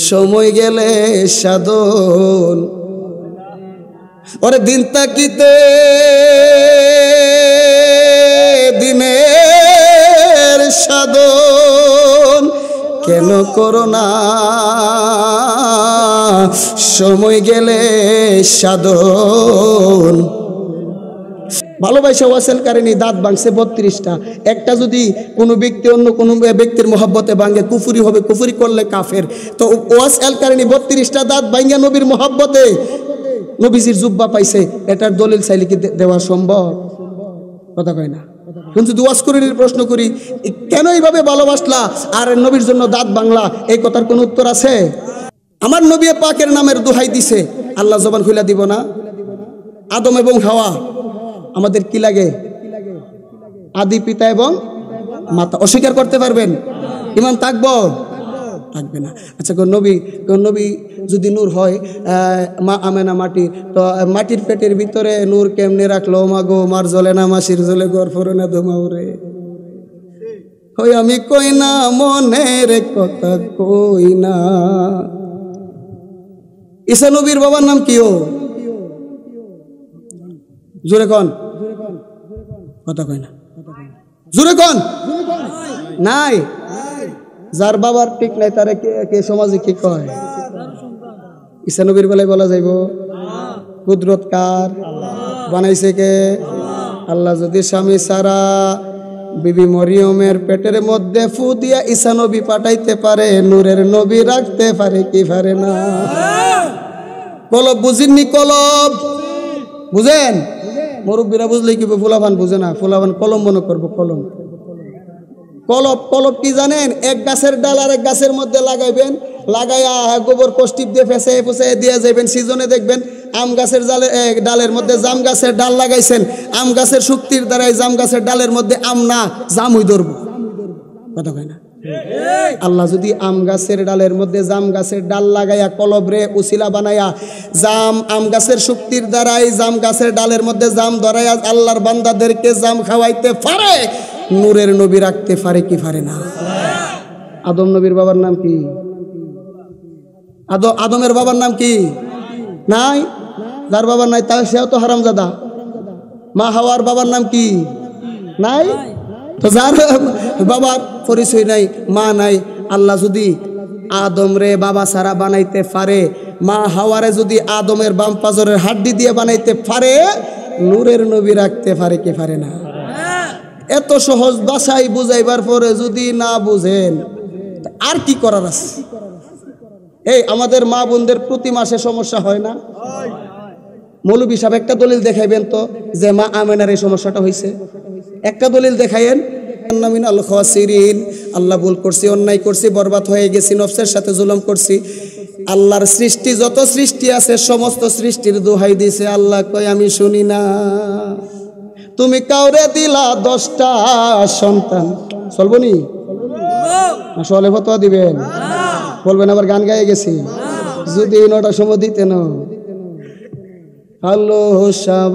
সময় গেলে সাধন ওরে দিন তাকিতে দিনের সাধন কেন করো না সময় গেলে সাধন ভালোবাসা ওয়াসেল কারণে দাঁত ভাঙছে 32টা একটা যদি কোনো ব্যক্তি অন্য কোনো ব্যক্তির মহব্বতে ভাঙে কুফরি হবে কুফরি করলে কাফের তো ওয়াসেল কারণে 32টা দাঁত ভাঙা নবীর মহব্বতে নবীজির জুব্বা পাইছে এটার দলিল চাইলে কি দেওয়া সম্ভব কথা কয় না কিন্তু যদি ওয়াজ করে প্রশ্ন করি কেন এইভাবে ভালোবাসলা আর নবীর জন্য দাঁত ভাঙলা এই কথার কোনো উত্তর আছে আমার নবী পাকের নামের দোহাই দিছে আল্লাহ জবান খুলে দিব না আদম এবং হাওয়া আমাদের কি লাগে আদি পিতা এবং মাতা অস্বীকার করতে পারবেন ঈমান থাকবো থাকবে না আচ্ছা কোন নবী যদি নূর হয় মা আমেনা মাটি তো মাটির পেটের ভিতরে নূর কেমনে রাখলো মা গো মার জ্বলে না মাসির জ্বলে গড় ফোরে না ধোমাউরে হই আমি কই না মনের কথা কই না ঈসা নবীর বাবার নাম কি ও জোরে কোন কথা কয় না জোরে কোন নাই যার বাবার ঠিক নাই তারে কে সমাজে কি কয় ঈসা নবীর বেলায় বলা যাইব কুদরত কার বানাইছে কে আল্লাহ যদি স্বামী সারা বিবি মরিয়মের পেটের মধ্যে ফু দিয়া ঈসা নবী পাঠাইতে পারে নূরের নবী রাখতে পারে কি পারে না কলব বুঝিননি কলব বুঝেন মুরব্বীরা বুঝলে কি ফুলাবান বুঝে না ফুলাবান কলম মনে করবো কলম কলব কলব কি জানেন এক গাছের ডাল আর এক গাছের মধ্যে লাগাইবেন লাগাইয়া গোবর কষ্টিপ দিয়ে ফেসে ফুসে দিয়ে যাবেন সিজনে দেখবেন আম গাছের ডালের মধ্যে জাম গাছের ডাল লাগাইছেন আম গাছের শক্তির দ্বারাই জাম গাছের ডালের মধ্যে আম না জামুই ধরবো কথা কয় না আল্লাহ যদি আম গাছের ডালের মধ্যে জাম গাছের ডাল লাগাইয়া কলবরে উসিলা বানাইয়া আম গাছের শক্তির দ্বারাই জাম গাছের ডালের মধ্যে জাম ধরাইয়া আল্লাহর বান্দাদেরকে জাম খাওয়াইতে পারে নূরের নবী রাখতে পারে কি পারে না আদম নবীর বাবার নাম কি আদমের বাবার নাম কি নাই যার বাবার নাই তার সেও তো হারামজাদা মা হাওয়ার বাবার নাম কি নাই তো যার বাবার পরিচয় নাই মা নাই আল্লাহ যদি আদম রে বাবা সারা বানাইতে পারে মা হাওয়ারে যদি আদমের বাম পাজরের হাড্ডি দিয়ে বানাইতে পারে নূরের নবী রাখতে পারে কি পারে না এত সহজ ভাষায় বুঝাইবার পরে যদি না বুঝেন আর কি করার আছে এই আমাদের মা বোনদের প্রতি মাসে সমস্যা হয় না মৌলভী সাহেব একটা দলিল দেখাইবেন তো যে মা আমেনার এই সমস্যাটা হয়েছে একটা দলিল দেখাইেন আল্লাহ ভুল করছি অন্যায় করছি বরবাদ হয়ে গেছি নফসের সাথে জুলুম করছি আল্লাহর সৃষ্টি যত সৃষ্টি আছে সমস্ত সৃষ্টির দোহাই দিছে আল্লাহ কই আমি শুনি না তুমি কাউরে দিলা 10টা সন্তান চলবনি আসলে ফতোয়া দিবেন বলবেন আবার গান গায়ে গেছি যদি 9টার সময় দিতেন হ্যালো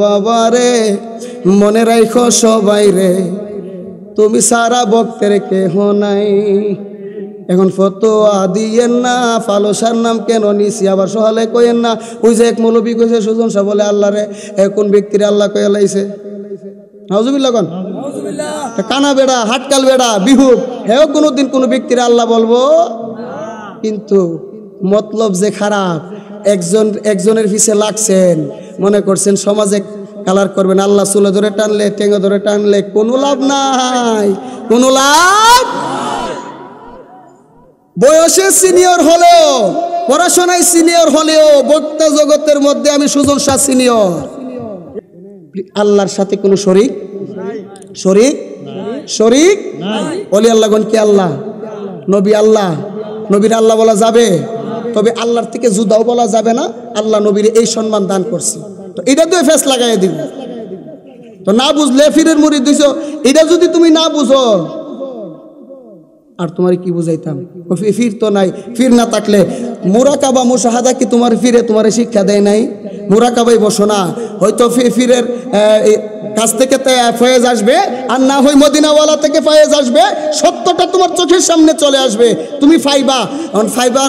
বাবারে মনে রাখো সবাই রে তুমি সারা ভক্তের কেহ নাই এখন ফতোয়া দিয়েন না ফালসার নাম কেন নিছি আবার সহালে কইেন না ওই যে এক মৌলবী কইছে সুজন সাহেব বলে আল্লাহ রে কোন ব্যক্তির আল্লাহ কয়ে লাইছে নাউজুবিল্লাহ কোন কানা বেড়া হাটকাল বেড়া বিহু হেও কোনোদিন কোনো ব্যক্তির আল্লাহ বলবো কিন্তু মতলব যে খারাপ একজনের পিছে লাগছেন মনে করছেন সমাজে কালার করবেন আল্লাহ চুলে ধরে টানলে টেঙ্গা ধরে টানলে কোনো লাভ নাই কোনো লাভ বয়সে সিনিয়র হলেও পড়াশোনায় সিনিয়র হলেও বক্তা জগতের মধ্যে আমি সুজন শাহ সিনিয়র আল্লাহর সাথে কোনো শরীক ওলি আল্লাহগণ কি আল্লাহ নবীর আল্লাহ বলা যাবে তবে আল্লাহর থেকে জুদাও বলা যাবে না আল্লাহ নবীর এই সম্মান দান করছে তো এটা তো ফেস লাগাই দিব তো না বুঝলে ফিরের মুরিদ দিছো এটা যদি তুমি না বুঝো আর তোমার কি বুঝাইতাম ফির তো নাই ফির না থাকলে মুরাকাবা মুশাহাদা কি তোমার ফিরে তোমার শিক্ষা দেয় নাই মুরাকাবাই বসো না হয়তো ফিরের কাছ থেকে ফয়েজ আসবে, আর না হয় মদিনাওয়ালা থেকে ফয়েজ আসবে, সত্যটা তোমার চোখের সামনে চলে আসবে, তুমি ফাইবা। ফাইবা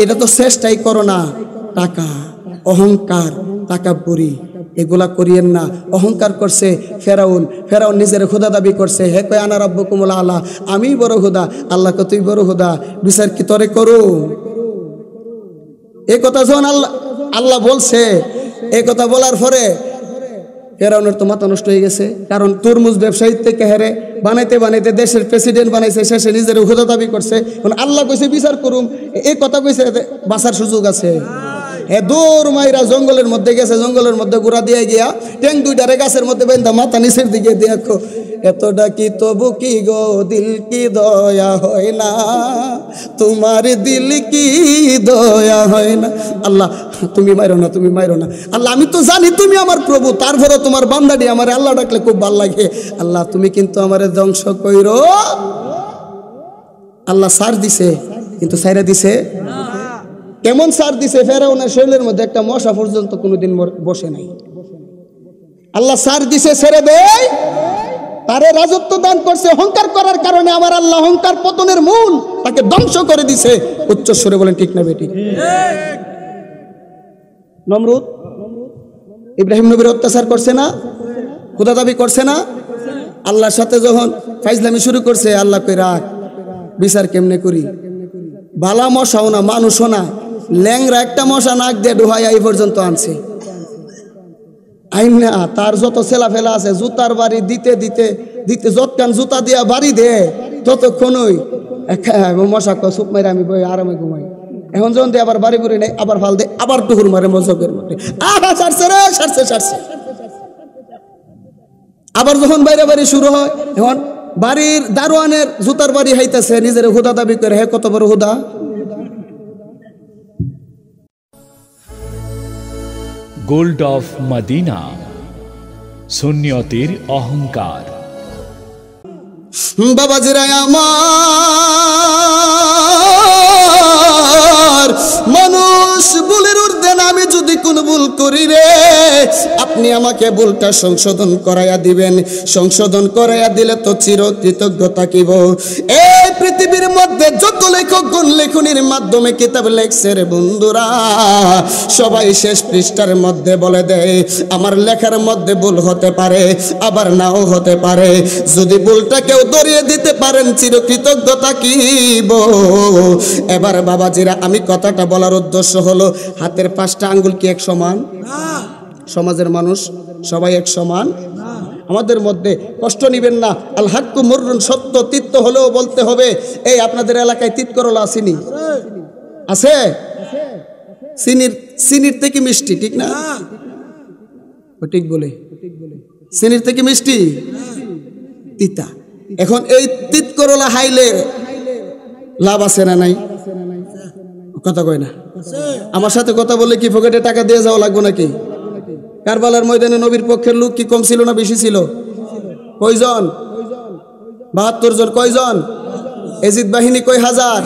এটা তো চেষ্টাই করো না। টাকা, অহংকার, তাকাব্বুরি এগুলা করিয়েন না। অহংকার করছে ফেরাউন, ফেরাউন নিজের খোদা দাবি করছে। হে কয় আনা রাব্বুকুমুল আলা, আমি বড় খোদা। আল্লাহ কে তুই বড় খোদা, বিচার কি তরে করো? এই কথা যখন আল্লাহ বলছে, এই কথা বলার পরে ফেরাউনের তো মাথা নষ্ট হয়ে গেছে। কারণ তরমুজ ব্যবসায়ী থেকে হেরে বানাইতে বানাইতে দেশের প্রেসিডেন্ট বানাইছে, শেষে নিজের খোদা দাবি করছে। আল্লাহ কইছে বিচার করুম, এই কথা কইছে বাঁচার সুযোগ আছে। হে দৌড় মাইরা জঙ্গলের মধ্যে গেছে, জঙ্গলের মধ্যে ঘোরা দিয়ে গিয়া ট্যাং দুইটারে গাছের মধ্যে বেঁধা মাথা নিচের দিকে দেখো, এতটা কি তবু কি গো দিল কি দয়া হয় না, তোমার দিল কি দয়া হয় না। আল্লাহ তুমি মাইরো না, তুমি মাইরো না। আল্লাহ আমি তো জানি তুমি আমার প্রভু, তারপরে তোমার বান্দাটি আমার আল্লাহ ডাকলে খুব ভালো লাগে। আল্লাহ তুমি কিন্তু আমার ধ্বংস কইরো। আল্লাহ সার দিছে, কিন্তু সাইরা দিছে কেমন সার দিছে? ফেরাউনের শরীরের মধ্যে একটা মশা পর্যন্ত কোনোদিন বসে নাই। আল্লাহ সার দিছে, ছেড়ে দেয়, তারে রাজত্ব দান করছে। অহংকার করার কারণে আমার আল্লাহ অহংকার পতনের মূল, তাকে ধ্বংস করে দিছে। উচ্চ স্বরে বলেন ঠিক না বেটি? নমরুদ ইব্রাহিম নবীর অত্যাচার করছে না, খোদা দাবি করছে না? আল্লাহর সাথে যখন ফাইজলামি শুরু করছে, আল্লাহ কই রাখ, বিচার কেমনে করি? বালা মশাও না, মানুষও না, ল্যাংরা একটা মশা নাক দিয়ে ডুহাই এই পর্যন্ত আনছে। আইন না, তার যত ছেলাফেলা আছে জুতার বাড়ি দিতে দিতে দিতে, যতক্ষণ জুতা দিয়া বাড়ি দে ততক্ষণই মশা চুপ মারে আমি বই আরামে ঘুমাই। এখন যখন দিয়ে আবার বাড়ি বুড়ি নেই, আবার ফাল দে, আবার টুকুর মারে মজকের মধ্যে, সারছে রে, সারছে সারছে। আবার যখন বাইরে বাড়ি শুরু হয়, এখন বাড়ির দারোয়ানের জুতার বাড়ি হাইতেছে, নিজের হুদা দাবি করে। হে কত বড় হুদা! গোল্ড অফ মদিনা, সুন্নিয়তের অহংকার। বাবাজিরা আমার, মানুষ ভুলের ঊর্ধ্বে না। আমি যদি কোনো ভুল করি রে, আপনি আমাকে ভুলটা সংশোধন করাইয়া দিবেন। সংশোধন করাইয়া দিলে তো চির কৃতজ্ঞ থাকিব। এই পৃথিবীর মধ্যে যত লেখক গুণ লেখনির মাধ্যমে কিতাব লেখছে রে বন্ধুরা, সবাই শেষ পৃষ্ঠার মধ্যে বলে দেয় আমার লেখার মধ্যে ভুল হতে পারে, আবার নাও হতে পারে। যদি ভুলটা কেউ ধরিয়ে দিতে পারেন, চির কৃতজ্ঞ থাকিব। এবার বাবাজিরা, আমি কথাটা বলার উদ্দেশ্য হলো, হাতের 5টা আঙ্গুল কি এক সমান? সমাজের মানুষ সবাই এক সমান? আমাদের মধ্যে কষ্ট নিবেন না। আল হাক্কু মুররুন, সত্য তিক্ত হলেও বলতে হবে। এই আপনাদের এলাকায় তিত করলা আসেনি? আছে? চিনির থেকে মিষ্টি, ঠিক না? ঠিক বলে, চিনির থেকে মিষ্টি তিতা। এখন এই তিত করলা হাইলে লাভ আছে না নাই? কথা কয় না। আমার সাথে কথা বললে কি পকেটে টাকা দিয়ে যাওয়া লাগবে নাকি? কারবালার ময়দানে নবীর পক্ষের লোক কি কম ছিল না বেশি ছিল? কয়জন? 72 জন। কয়জন? এজিদ বাহিনী কয় হাজার?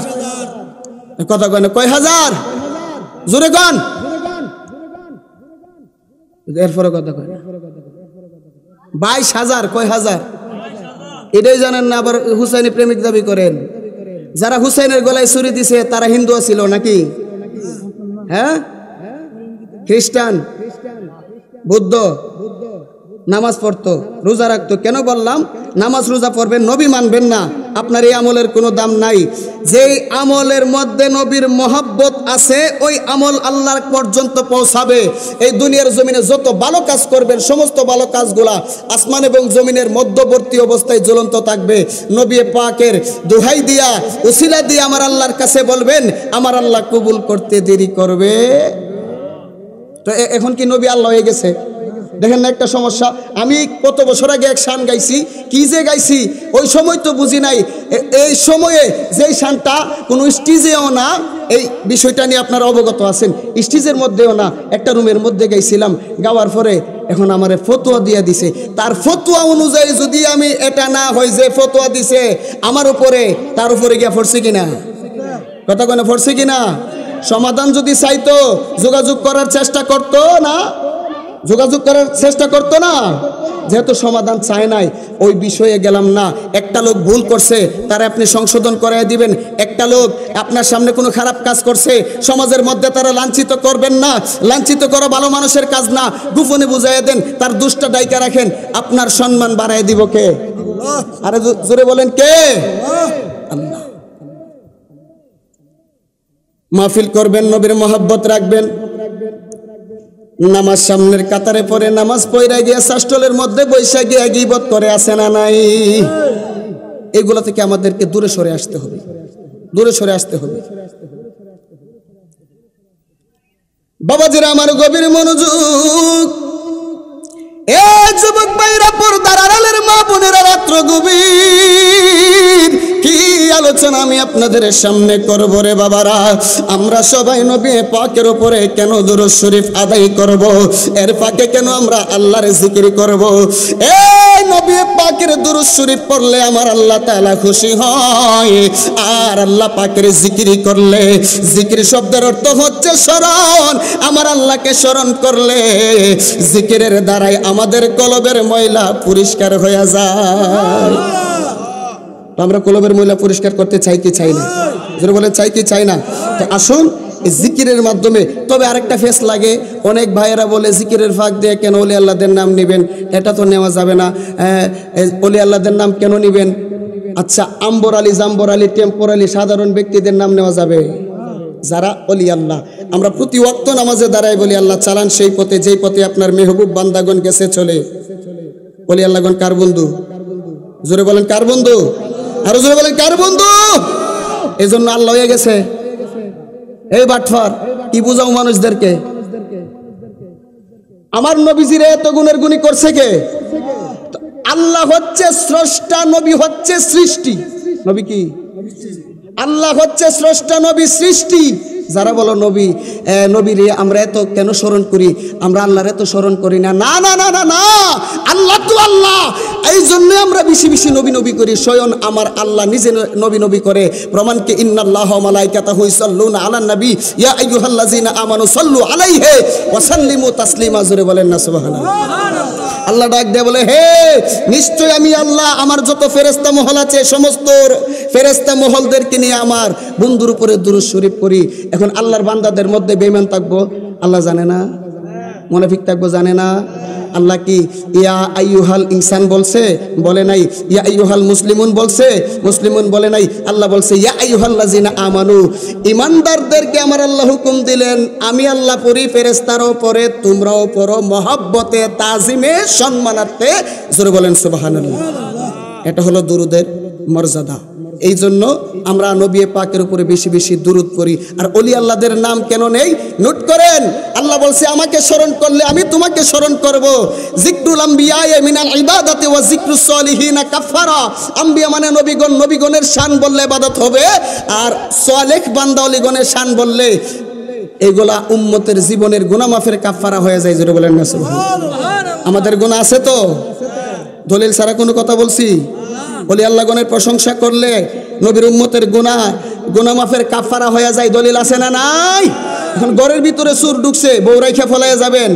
কথা কয় না, কয় হাজার? জোরে কন। এরপরে কথা কয় না। 22,000। কয় হাজার? এটাই জানেন না, আবার হুসাইনি প্রেমিক দাবি করেন। যারা হুসাইনের গলায় ছুরি দিছে তারা হিন্দু ছিল নাকি? হ্যাঁ, খ্রিস্টান, বুদ্ধ, নামাজ পড়তো, রোজা রাখতো। কেন বললাম নামাজ রোজা পড়বেন, নবী মানবেন না, আপনার এই আমলের কোনো দাম নাই। যেই আমলের মধ্যে নবীর মহব্বত আছে, ওই আমল আল্লাহ পর্যন্ত পৌঁছাবে। এই দুনিয়ার জমিনে যত ভালো কাজ করবেন, সমস্ত ভালো কাজগুলা আসমান এবং জমিনের মধ্যবর্তী অবস্থায় জ্বলন্ত থাকবে। নবী পাকের দোহাই দিয়া, উসিলা দিয়ে আমার আল্লাহর কাছে বলবেন, আমার আল্লাহ কবুল করতে দেরি করবে। তো এখন কি নবী আল্লাহ হয়ে গেছে? দেখেন না একটা সমস্যা। আমি কত বছর আগে এক শান গাইছি, কি যে গাইছি ওই সময় তো বুঝি নাই। এই সময়ে যেই শানটা কোনো স্টেজেও না, এই বিষয়টা নিয়ে আপনারা অবগত আছেন, স্টেজের মধ্যেও না, একটা রুমের মধ্যে গাইছিলাম। গাওয়ার পরে এখন আমারে ফতোয়া দিয়ে দিছে। তার ফতোয়া অনুযায়ী যদি আমি এটা না হয় যে ফতোয়া দিছে আমার উপরে, তার উপরে গিয়া পড়ছে কিনা? কথা কেন পড়ছে কিনা? সমাধান যদি চাইতো যোগাযোগ করার চেষ্টা করতো না? যোগাযোগ করার চেষ্টা করতো না, যেহেতু সমাধান চায় নাই ওই বিষয়ে গেলাম না। একটা লোক ভুল করছে, তারা আপনি সংশোধন করাই দিবেন। একটা লোক আপনার সামনে কোনো খারাপ কাজ করছে, সমাজের মধ্যে তারা লাঞ্ছিত করবেন না। লাঞ্ছিত করা ভালো মানুষের কাজ না, গোপনে বুঝাইয়া দেন, তার দুষ্টা ডাইকা রাখেন, আপনার সম্মান বাড়াই দিব কে? আরে জোরে বলেন কে? আল্লাহ। মাহফিল করবেন, নবীর মহব্বত রাখবেন, নামাজ সামনের কাতারে পড়ে নামাজ পড়া গিয়া শাস্টলের মধ্যে বৈশা গিয়া গীবত করে আছে না নাই? এগুলো থেকে আমাদেরকে দূরে সরে আসতে হবে, দূরে সরে আসতে হবে। বাবাজিরা আমার গভীর মনোযোগ, এ যুবক ভাইরা, পর্দার আড়ালের মা বোনেরা, রাত্র গভীর, কি আলোচনা আমি আপনাদের সামনে করব রে বাবারা। আমরা সবাই নবী পাকের উপরে কেন দুরূদ শরীফ আদায় করব? এর ফাঁকে কেন আমরা আল্লাহর জিকির করব? এই নবী পাকের দুরূদ শরীফ পড়লে আমার আল্লাহ তাআলা খুশি হয়, আর আল্লাহ পাকের জিকির করলে, জিকির শব্দের অর্থ হচ্ছে স্মরণ। আমার আল্লাহকে স্মরণ করলে জিকিরের দ্বারাই আমাদের কলবের ময়লা পরিষ্কার হয়ে যায়। আমরা কলবের ময়লা পরিষ্কার করতে চাই কি চাই না? যারা বলে চাই কি চাই না? তো আসুন জিকিরের মাধ্যমে। তবে আরেকটা ফেস লাগে, অনেক ভাইয়েরা বলে জিকিরের ফাঁক দিয়ে কেন ওলি আল্লাহদের নাম নেবেন? এটা তো নেওয়া যাবে না। ওলি আল্লাহদের নাম কেন নেবেন? আচ্ছা, আম্বর আলী, জাম্বর আলী, টেম্পর আলী, সাধারণ ব্যক্তিদের নাম নেওয়া যাবে? যারা ওলি আল্লাহ, আমরা প্রতি ওয়াক্ত নামাজে দাঁড়াই বলি আল্লাহ চালান সেই পথে যেই পথে আপনার মেহবুব বান্দাগণ গেছে চলে। ওলি আল্লাহগণ কার বন্ধু? জোরে বলেন কার বন্ধু? আরো জোরে বলেন কার বন্ধু? এই জন্য আল্লাহ হয়ে গেছে। এই বাটফার, কি বুঝাও মানুষদেরকে? আমার নবীজিরে এত গুণের গুণী করছে কে? আল্লাহ হচ্ছে স্রষ্টা, নবী হচ্ছে সৃষ্টি। নবী কি? আল্লাহ হচ্ছে স্রষ্টা, নবী সৃষ্টি। যারা বলো নবী, নবী রে আমরা এত কেন স্মরণ করি, আমরা আল্লাহর এত স্মরণ করি না। না না না না না, আল্লাহ তো আল্লাহ, এই জন্য আমরা বেশি বেশি নবী নবী করি। স্বয়ং আমার আল্লাহ নিজে নবী নবী করে। প্রমাণকে ইন্নাল্লাহা ওয়া মালাইকাতাহু ইউসাল্লুনা আলান নবী ইয়া আইয়ুহাল্লাযিনা আমানু সাল্লু আলাইহি ওয়া সাল্লিমু তাসলিমা। জোরে বলেন না সুবহানাল্লাহ। আল্লাহ ডাক দেয়া বলে, হে নিশ্চয় আমি আল্লাহ আমার যত ফেরেশতা মহল আছে সমস্ত ফেরেশতা মহলদেরকে নিয়ে আমার বন্ধুর উপরে দুরূদ শরীফ করি। এখন আল্লাহর বান্দাদের মধ্যে বেঈমান থাকবো, আল্লাহ জানে না? মুনাফিক থাকবো, জানে না? আল্লাহ কি ইয়া আইয়ুহাল ইনসান বলছে? বলে নাই। ইয়া আইয়ুহাল মুসলিমুন বলছে? মুসলিমুন বলে নাই। আল্লাহ বলছে ইয়া আইয়ুহাল্লাযিনা আমানু। ইমানদারদেরকে আমার আল্লাহ হুকুম দিলেন, আমি আল্লাহ পড়ি, ফেরেশতারাও পড়ে, তোমরাও পড়ো, মহব্বতে, তাজিমে, সম্মানার্থে। জোরে বলেন সুবহানাল্লাহ। এটা হলো দুরুদের মর্যাদা। এই জন্য আমরা নবী পাকের উপরে বেশি বেশি দুরুদ পড়ি। আর ওলি আল্লাহদের নাম কেন নেই? নোট করেন, আল্লাহ বলছে আমাকে স্মরণ করলে আমি তোমাকে স্মরণ করব। যিকরুল আম্বিয়া মিনাল ইবাদাতি ওয়া যিকরুস সালিহিনা কাফারা। আম্বিয়া মানে নবীগণ, নবীগণের শান বললে ইবাদত হবে, আর সালেহ বান্দা ওলিগণের শান বললে এগুলা উম্মতের জীবনের গুনাহ মাফের কাফারা হয়ে যায়। জোরে বলেন না সুবহানাল্লাহ। আমাদের গুনাহ আছে তো, দলিল ছাড়া কোনো কথা বলছি? ওলি আল্লাহগণের প্রশংসা করলে নবীর উম্মতের গুনাহ মাফের কাফারা হয়ে যায়। দলিল আছে না নাই? এখন ঘরের ভিতরে চোর ঢুকছে, বউ রাইখা ফলাইয়া যাবেন?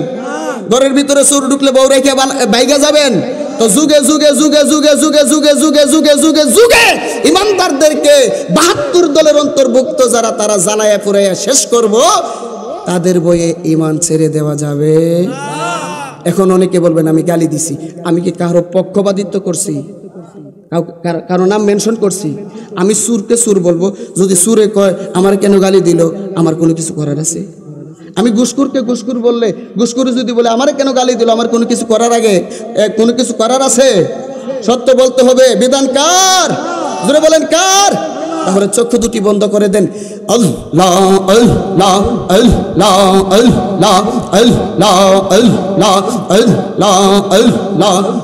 ঘরের ভিতরে চোর ঢুকলে বউ রাইখা বাইগা যাবেন? তো যুগে যুগে যুগে যুগে যুগে যুগে যুগে যুগে যুগে যুগে ইমানদারদেরকে 72 দলের অন্তর্ভুক্ত যারা, তারা জ্বালায়া পুরাইয়া শেষ করব, তাদের বইয়ে ঈমান ছেড়ে দেওয়া যাবে? এখন অনেকে বলবেন আমি গালি দিছি। আমি কি কারো পক্ষপাতিত্ব করছি? কারো নাম মেনশন করছি? আমি সুরকে সুর বলবো, যদি সুরে কয় আমার কেন গালি দিল, আমার কোনো কিছু করার আছে? আমি ঘুষখোরকে ঘুষখোর বললে, ঘুষখোর যদি বলে আমার কেন গালি দিল, আমার কোনো কিছু করার আগে কোনো কিছু করার আছে? সত্য বলতে হবে। বিধান কার? জোরে বলেন কার? তাহলে চক্ষু দুটি বন্ধ করে দেন। আল্লাহ আল্লাহ আল্লাহ আল্লাহ আল্লাহ আল্লাহ আল্লাহ আল্লাহ আল্লাহ আল্লাহ আল্লাহ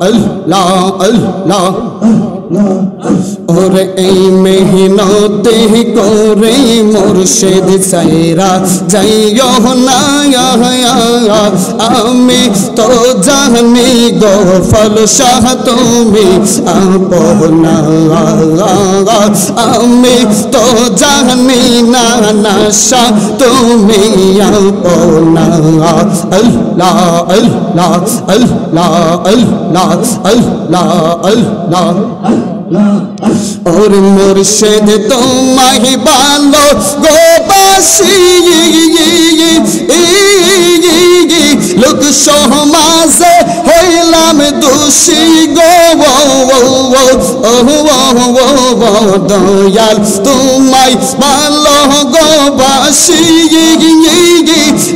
আল্লাহ আল্লাহ আল্লাহ ওরে এই মেহনতে করে মুর্শিদ সাইরা যাইও না আমি তো জানি গো ফল শাহ তুমি আপনা আমি তো জানি না নাশা তুমি আপনা আল্লাহ আল্লাহ আল্লাহ আল্লাহ আল্লাহ আল্লাহ और मुर्शिद तुम्हारी बालो गोबासी लोक सोहमासे होइलाम दोषी गो दयाल तुम्हारी बालो गोबासी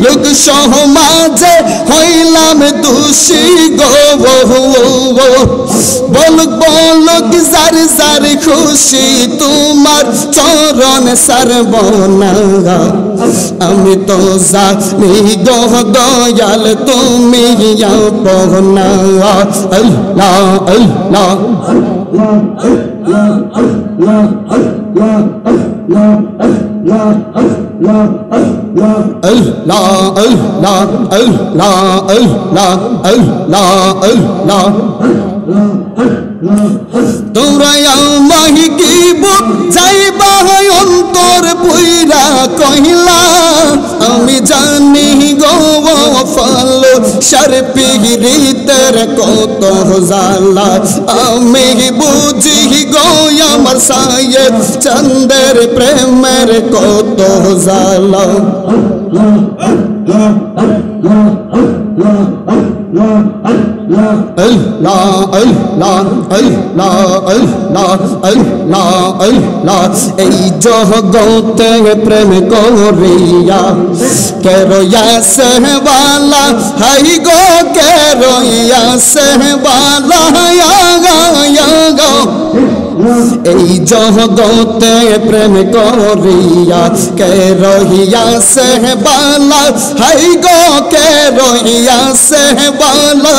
लोक सोहमासे होइलाम दोषी गो बोलक बोलक जार जार खुशी तुम्हार चरण सरबना আমি তো জানি গো দয়াল তুমি আপনা আল্লাহ আল্লাহ আল্লাহ আল্লাহ আল্লাহ আল্লাহ আল্লাহ আল্লাহ তোমরা আমাহি কি যাইবা অন্তর পুইরা কহিলা আমি জানি গো ফল শরপি গিরিতের কত জালা আমি বুঝি গো আমার সায়েদ চন্দের প্রেমের কত জালা Allah Allah Allah Allah Allah Allah এই জগতে প্রেম করিয়া কেরোয়া সেহবালা হাই গো কেরোয়া সেহবালা গো এই জগতে প্রেম করিয়া কে রহিয়া সেহবালা হাই গো কে রহিয়া সেহবালা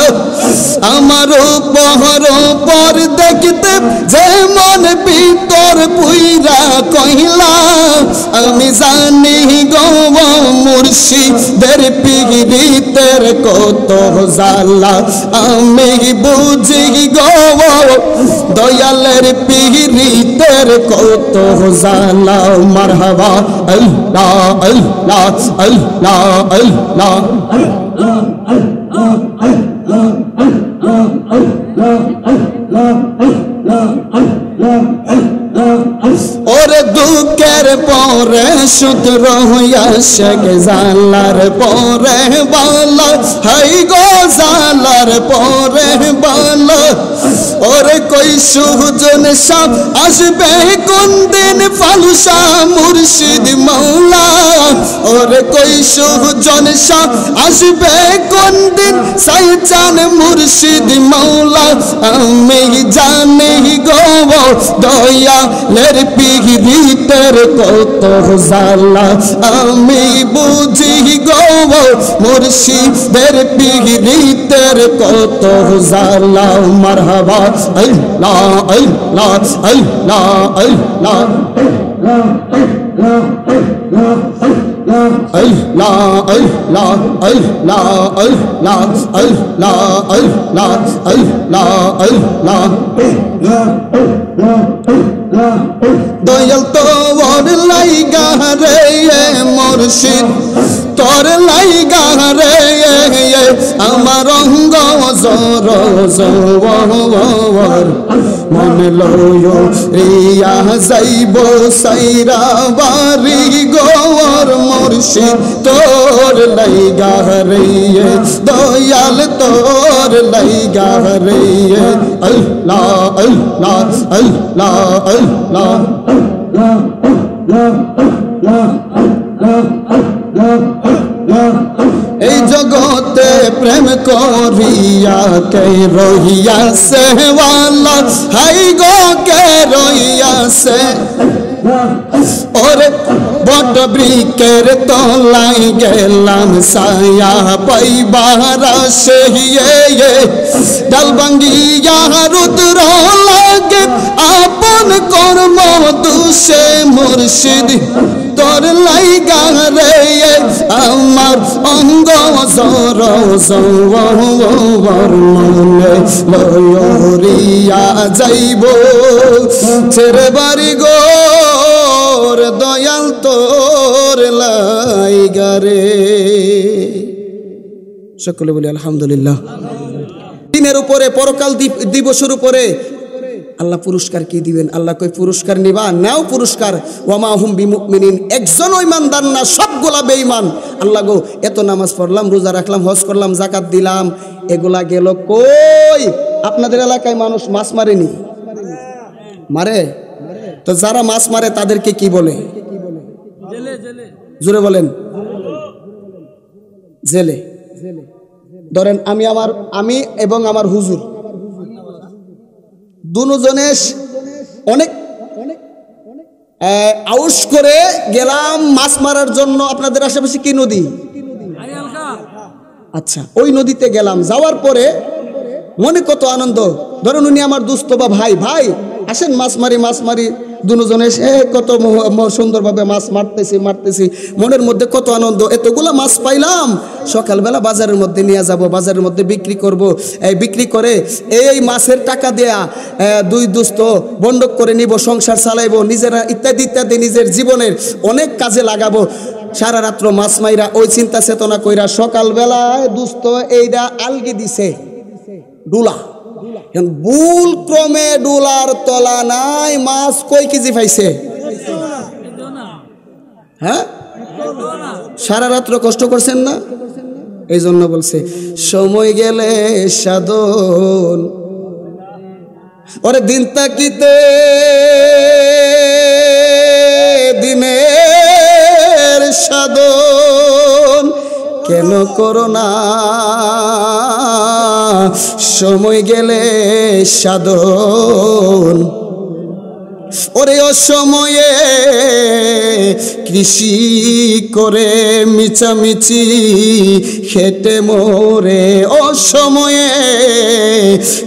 আমার উপর পর দেখতে যেমন ভিতর পুইরা কহিলা আমি জানি গো মুর্শিদের পীড়িতের কত জালা আমি বুঝি গো দয়ালের পীড়িতের কত জালা মারহাবা আল্লাহ আল্লাহ আল্লাহ আল্লাহ ওরে দুঃখের পরে সুখ রহিয়া শেখ জালার পরে বালা হাই গো জালার পরে বালা ওরে কই সুজন সব আসবে কোন দিন ফালুসা মুর্শিদ মৌলা ওরে কই সুজন সব আসবে কোন দিন সাইচান মুর্শিদ মৌলা আমি জানি গো দয়া লের পীড়িতের কত জালা আমি বুঝি গো মুর্শিদের পীড়িতের কত জালা মারহাবা আল্লাহ আল্লাহ আল্লাহ আল্লাহ Allah Allah Allah Allah Allah Allah Allah Allah Dayal তোর লাইগা রে মুর্শিদ তোর লাইগা রে আমার অঙ্গ জর জওয়ার মন লয়ো রিয়া যাইব সাইরা বাড়ি গোর মুর্শিদ তোর লাইগা রে দয়াল তোর লাইগা রে আল্লাহ আল্লাহ আল্লাহ আল্লাহ এই জগতে প্রেম করিয়া কে রহিয়া সেওয়ালা হাই গো কে রহিয়া সে ওরে বট বৃক্ষের তলায় গেলাম ছায়া পাইবার আশে ডাল ভাঙ্গিয়া রুদ্র লাগে আপন কর্ম দুষে মুর্শিদ তোর লাইগা রে আমার অঙ্গ জর জর মনে লরিয়া যাইব ছেড়ে বাড়ি গোর দয়াল তোর লাইগা রে। সকলে বলি আলহামদুলিল্লাহ। দিনের উপরে পরকাল দিবসের উপরে আল্লাহ পুরস্কার কি দিবেন? আল্লাহ কই পুরস্কার নিবা, নাও পুরস্কার। ওয়ামা হুম বিমুমিনিন, একজনও ইমানদার না, সবগুলা বেঈমান। আল্লাহ গো এত নামাজ পড়লাম, রোজা রাখলাম, হজ করলাম, যাকাত দিলাম, এগুলা গেল কই? আপনাদের এলাকায় মানুষ মাছ মারেনি? মারে তো? যারা মাছ মারে তাদেরকে কি বলে? জোরে বলেন। জেলে। ধরেন আমি এবং আমার হুজুর দুজনে অনেক আউশ করে গেলাম মাছ মারার জন্য। আপনাদের আশেপাশে কি নদী? আচ্ছা, ওই নদীতে গেলাম। যাওয়ার পরে মনে কত আনন্দ। ধরুন উনি আমার দোস্ত বা ভাই, ভাই আসেন মাছ মারি। দুজনে কত সুন্দরভাবে মাছ মারতেছি। মনের মধ্যে কত আনন্দ, এতগুলো মাছ পাইলাম। সকালবেলা বাজারের মধ্যে নিয়ে যাব, বাজারের মধ্যে বিক্রি করব। বিক্রি করে এই মাছের টাকা দেয়া দুই দোস্ত বন্ধক করে নিব, সংসার চালাইব, নিজেরা ইত্যাদি নিজের জীবনের অনেক কাজে লাগাবো। সারা রাত্র মাছ মাইরা ওই চিন্তা চেতনা কইরা সকালবেলায় দোস্ত এইটা আলগি দিছে ডুলা। ভুল ক্রমে ডুলার তলা নাই, মাছ কয় কেজি পাইছে? হ্যাঁ, সারা রাত্র কষ্ট করছেন না? এই জন্য বলছে সময় গেলে সাধন। ওরে দিন তাকিতে দিনের সাধন কেন করো না? সময় গেলে সাধন। ওরে অসময়ে কৃষি করে মিছামিছি খেটে মোরে। অসময়ে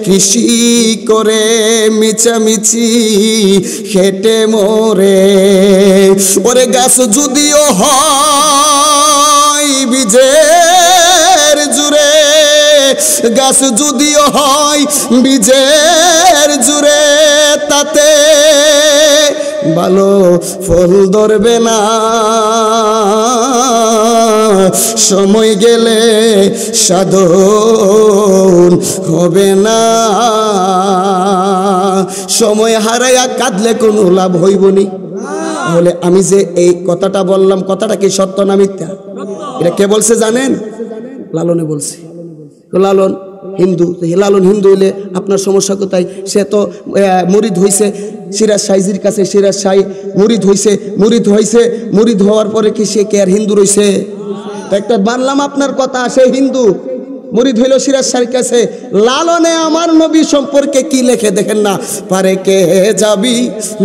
কৃষি করে মিছামিছি খেটে মোরে। ওরে গাছ যদিও হয় বীজের জুড়ে, গাছ যদিও হয় বীজের জুড়ে, তাতে ভালো ফল ধরবে না। সময় গেলে সাধন হবে না। সময় হারাইয়া কাঁদলে কোনো লাভ হইব নি? তাহলে আমি যে এই কথাটা বললাম, কথাটা কি সত্য না মিথ্যা? এটা কে বলছে জানেন? লালনে বলছে। তো লালন হিন্দু, লালন হিন্দু হইলে আপনার সমস্যা কোথায়? সে তো মুরিদ হইছে সিরাজ সাইজির কাছে, সিরাজ সাই মুরিদ হইছে, মুরিদ হওয়ার পরে কি সে কে আর হিন্দু রইছে? একটা মানলাম আপনার কথা, সে হিন্দু, মুরিদ হইল সিরাজ সাইর কাছে। লালনে আমার নবী সম্পর্কে কি লেখে দেখেন না? পারে কে যাবি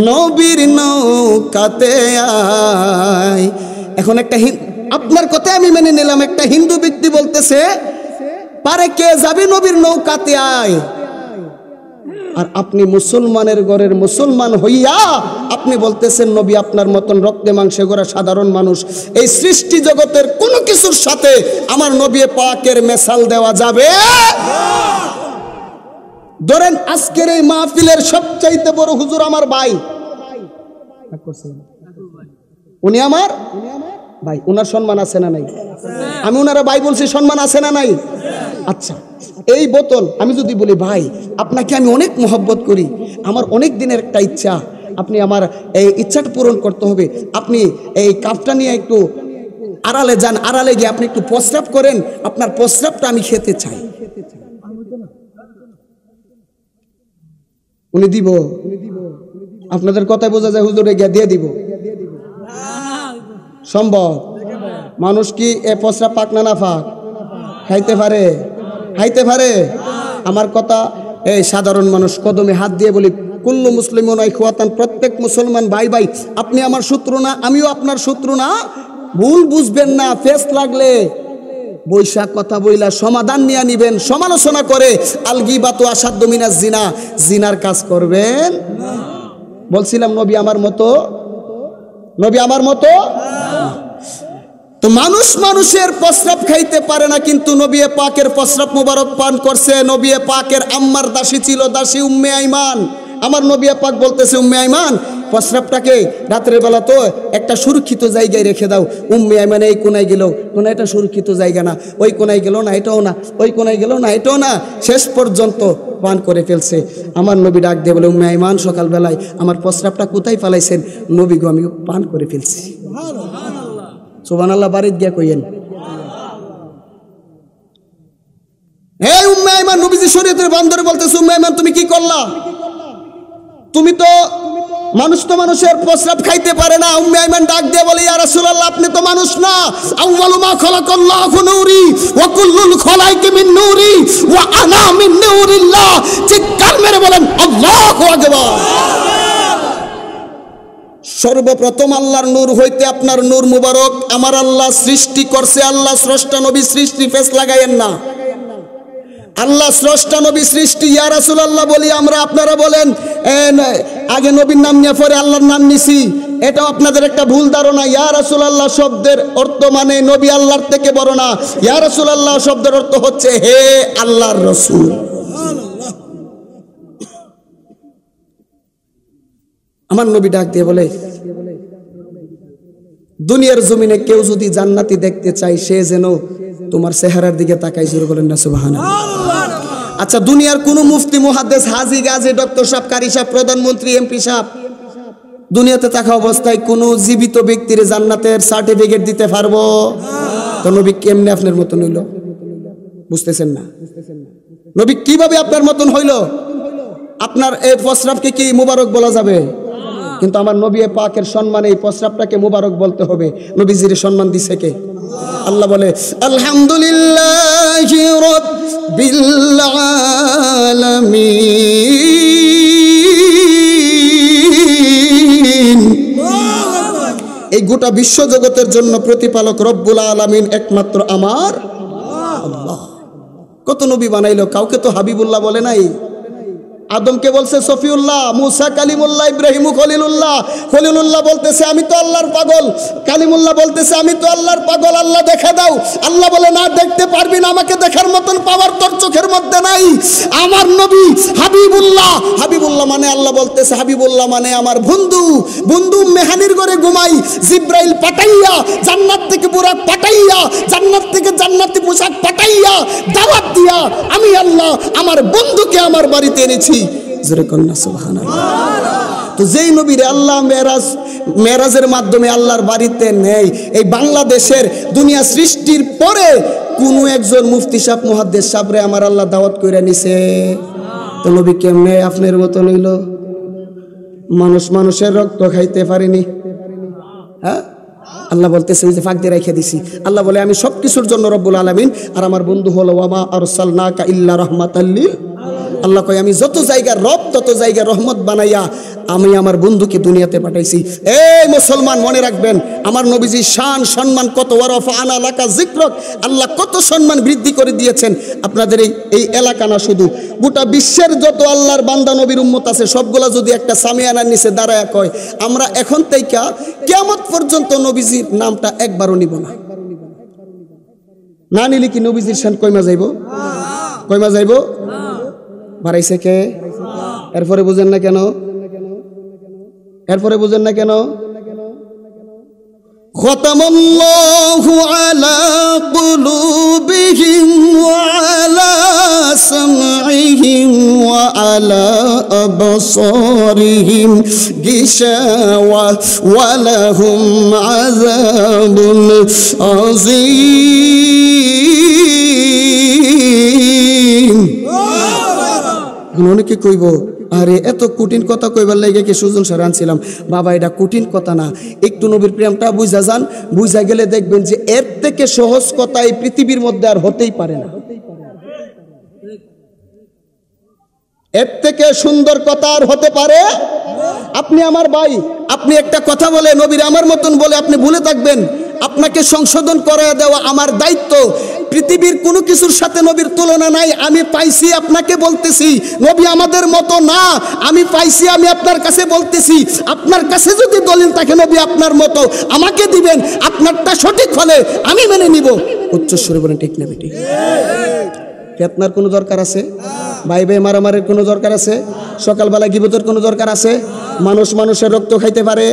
নবীর নৌকাতে আয়। এখন একটা আপনার কথা আমি মেনে নিলাম, একটা হিন্দু ব্যক্তি বলতেছে পারে কে যাবি নবীর নৌকাতে আয়। আর আপনি মুসলমানের ঘরের মুসলমান হইয়া আপনি বলতেছেন নবী আপনার মতন রক্তে মাংসে গড়া সাধারণ মানুষ। এই সৃষ্টি জগতের কোনো কিছুর সাথে আমার নবী পাকের মেসাল দেওয়া যাবে? ধরেন আজকের এই মাহফিলের সবচাইতে বড় হুজুর আমার ভাই, উনি আমার ভাই, উনার সম্মান আছে না নাই? আমি উনারা ভাই বলছি, সম্মান আছে না নাই? আচ্ছা, এই বোতল আমি যদি বলি ভাই আপনাকে আমি অনেক মহব্বত করি, আমার অনেক দিনের একটা ইচ্ছা, আপনি আমার এই ইচ্ছাটা পূরণ করতে হবে, আপনি এই কাপটা নিয়ে একটু আড়ালে যান, আড়ালে গিয়ে আপনি একটু প্রস্রাব করেন, আপনার প্রস্রাবটা আমি খেতে চাই। উনি দিব? আপনাদের কথায় বোঝা যায় হুজুরে গিয়ে দিয়ে দিব। সম্ভব? মানুষ কি এ প্রস্রাব পাক না ফাঁক খাইতে পারে? খাইতে পারে? আমার কথা, এই সাধারণ মানুষ কদমে হাত দিয়ে বলি কুল্লু মুসলিমুন ইখওয়াতান, প্রত্যেক মুসলমান ভাই ভাই। আপনি আমার শত্রু না, আমিও আপনার শত্রু না। ভুল বুঝবেন না, ফেস লাগলে বৈশাখ কথা বইলা সমাধান নিয়ে নিবেন। সমালোচনা করে আল গীবাতু আসাদ্দু মিনাজ জিনা, জিনার কাজ করবেন। বলছিলাম নবী আমার মতো, নবী আমার মতো। তো মানুষ মানুষের প্রস্রাব খাইতে পারে না, কিন্তু নবী পাকের প্রস্রাব মুবারক পান করছে। নবী পাকের আম্মার দাসী ছিল, দাসী উম্মে আইমান। আমার নবী পাক বলতেছে, উম্মে আইমান প্রস্রাবটাকে রাতের বেলা তো একটা সুরক্ষিত জায়গায় রেখে দাও। উম্মে আইমান এই কোনায় গেল, কোন এটা সুরক্ষিত জায়গা না, ওই কোনায় গেল না, এটাও না, ওই কোনায় গেল না, এটাও না, শেষ পর্যন্ত পান করে ফেলছে। আমার নবী ডাক দিয়ে বলে, উম্মে আইমান সকালবেলায় আমার প্রস্রাবটা কোথায় ফালাইছেন? নবী গো আমি পান করে ফেলছি। সুবহানাল্লাহ, বাড়িতে গিয়া কইয়েন। হে উম্মে আইমান, নবীজি শরীয়তের বান্দরে বলতেছে, উম্মে আইমান তুমি কি করলা? তুমি তো মানুষ, তো মানুষের প্রস্রাব খাইতে পারে না। উম্মে আইমান ডাক দিয়ে বলে, ইয়া রাসূলুল্লাহ আপনি তো মানুষ না। আউয়ালু মা খালাকাল্লাহু নূরি ওয়া কুল্লুল খালাইকি মিন নূরি ওয়া আনা মিন নূরিল্লাহ। চিৎকার মেরে বলেন আল্লাহু আকবার। সর্বপ্রথম আল্লাহর নূর হইতে আপনার নূর মুবারক আমার আল্লাহ সৃষ্টি করছে। আল্লাহ স্রষ্টা, নবী সৃষ্টি, ফেস লাগাইয়েন না। আল্লাহ স্রষ্টা, নবী সৃষ্টি। ইয়া রাসূলুল্লাহ বলি আমরা, আপনারা বলেন আগে নবীর নাম নিয়ে পরে আল্লাহর নাম নিছি। এটাও আপনাদের একটা ভুল ধারণা। ইয়া রাসূলুল্লাহ শব্দের অর্থ মানে নবী আল্লাহর থেকে বড় না। ইয়া রাসূলুল্লাহ শব্দের অর্থ হচ্ছে হে আল্লাহর রাসূল। আমার নবী ডাক দিয়ে বলে, দুনিয়ার জমিনে কেউ যদি জান্নাতি দেখতে চায় সে যেন তোমার চেহারার দিকে তাকাই। জোরে বলেন না সুবহানাল্লাহ। আচ্ছা, দুনিয়ার কোন মুফতি, মুহাদ্দিস, হাজী, গাজী, ডক্টর সাহেব, কারি সাহেব, প্রধানমন্ত্রী, এমপি সাহেব দুনিয়াতে থাকা অবস্থায় কোন জীবিত ব্যক্তির জান্নাতের সার্টিফিকেট দিতে পারবো? তো নবী কেমনে আপনার মতন হইল? বুঝতেছেন না? নবী কিভাবে আপনার মতন হইল? আপনার এই প্রস্রাবকে কি মুবারক বলা যাবে? কিন্তু আমার নবী পাকের সম্মানে এই প্রস্রাবটাকে মুবারক বলতে হবে। নবীজির সম্মান দিছে কে? আল্লাহ বলে, আলহামদুলিল্লাহি রাব্বিল আলামিন। এই গোটা বিশ্ব জগতের জন্য প্রতিপালক রব্বুল আলামিন একমাত্র আমার আল্লাহ। কত নবী বানাইলো, কাউকে তো হাবিবুল্লাহ বলে নাই। আদমকে বলছে সফিউল্লাহ, মুসা কালিমুল্লাহ, ইব্রাহিম খলিলুল্লাহ। খলিলুল্লাহ বলতেছে আমি তো আল্লাহর পাগল, কালিমুল্লাহ বলতেছে আমি তো আল্লাহর পাগল, আল্লাহ দেখা দাও। আল্লাহ বলে না, দেখতে পারবি না, আমাকে দেখার মতন পাওয়ার তোর চোখের মধ্যে নাই। আমার নবী হাবিবুল্লাহ, হাবিবুল্লাহ মানে আল্লাহ বলতেছে হাবিবুল্লাহ মানে আমার বন্ধু। বন্ধু মেহানির ঘরে ঘুমাই, জিব্রাইল পাঠাইয়া, জান্নাত থেকে বুরাক পাঠাইয়া, জান্নাত থেকে জান্নাতি পোশাক পাঠাইয়া, দাওয়াত দিয়া আমি আল্লাহ আমার বন্ধুকে আমার বাড়িতে এনেছি। জোরে কন্যা সুবহানাল্লাহ। তো যেই নবীরে আল্লাহ মেরাজের মাধ্যমে আল্লাহর বাড়িতে নেই, এই বাংলাদেশের দুনিয়া সৃষ্টির পরে কোন একজন মুফতি সাহেব, মুহাদ্দিস সাহেবরে আমার আল্লাহ দাওয়াত কইরা নিছে। তো নবী কেমনে আপনার মতো হইল? মানুষ মানুষের রক্ত খাইতে পারেনি। হ্যাঁ, আল্লাহ বলতেছে ওই যে ফাঁক দিয়ে রেখে দিছি। আল্লাহ বলে আমি সবকিছুর জন্য রব্বুল আলামিন, আর আমার বন্ধু হলো ওয়া মা আরসালনাকা ইল্লা রাহমাতাল লিল। আল্লাহ কয় আমি যত জায়গার রব তত জায়গার রহমত বানাইয়া আমি আমার বন্ধুকে দুনিয়াতে পাঠাইছি। এই মুসলমান মনে রাখবেন, আমার নবীজির শান সম্মান কত। ওয়ারাফা'না লাকা যিকরাক, আল্লাহ কত সম্মান বৃদ্ধি করে দিয়েছেন। আপনাদের এই এলাকা না, শুধু গোটা বিশ্বের যত আল্লাহর বান্দা নবীর উম্মত আছে সবগুলা যদি একটা সামিয়ানার নিচে দাঁড়ায় কয় আমরা এখন থেকে কিয়ামত পর্যন্ত নবীজির নামটা একবারও নিব না, না নিলে কি নবীজির শান কইমা যাইব? কইমা যাইব? বাড়াইছে কে? এরপরে বুঝেন না কেন? এরপরে বুঝেন না কেন? খতামাল্লাহু আলা কুলুবিহিম ওয়া আলা সামঈহিম ওয়া আলা আবসারিহিম গিশাওয়া ওয়া লাহুম আযাবুন আযীম। অনেকে কইব আরে এত কঠিন কথা কইবার লাগে কি সুজন স্যার আনছিলাম। বাবা এটা কঠিন কথা না, একটু নবীর প্রেমটা বুঝা যান, বুঝা গেলে দেখবেন যে এর থেকে সহজ কথা এই পৃথিবীর মধ্যে আর হতেই পারে না। এর থেকে সুন্দর কথা আর হতে পারে? আপনি আমার ভাই, আপনি একটা কথা বলে নবীর আমার মতন বলে আপনি ভুলে থাকবেন, আপনাকে সংশোধন করে দেওয়া আমার দায়িত্ব। পৃথিবীর কোনো কিছুর সাথে নবীর তুলনা নাই। আমি পাইছি, আপনাকে বলতেছি নবী আমাদের মতো না। আমি পাইছি, আমি আপনার কাছে বলতেছি। আপনার কাছে যদি দলিল থাকে নবী আপনার মতো, আমাকে দিবেন। আপনারটা সঠিক হলে আমি মেনে নিব। উচ্চস্বরে বলেন ঠিক না বেটি? আপনার কোনো দরকার আছে? ভাই ভাই মারামারির কোনো দরকার আছে? সকালবেলা গিবতের কোনো দরকার আছে? মানুষ মানুষের রক্ত খাইতে পারে?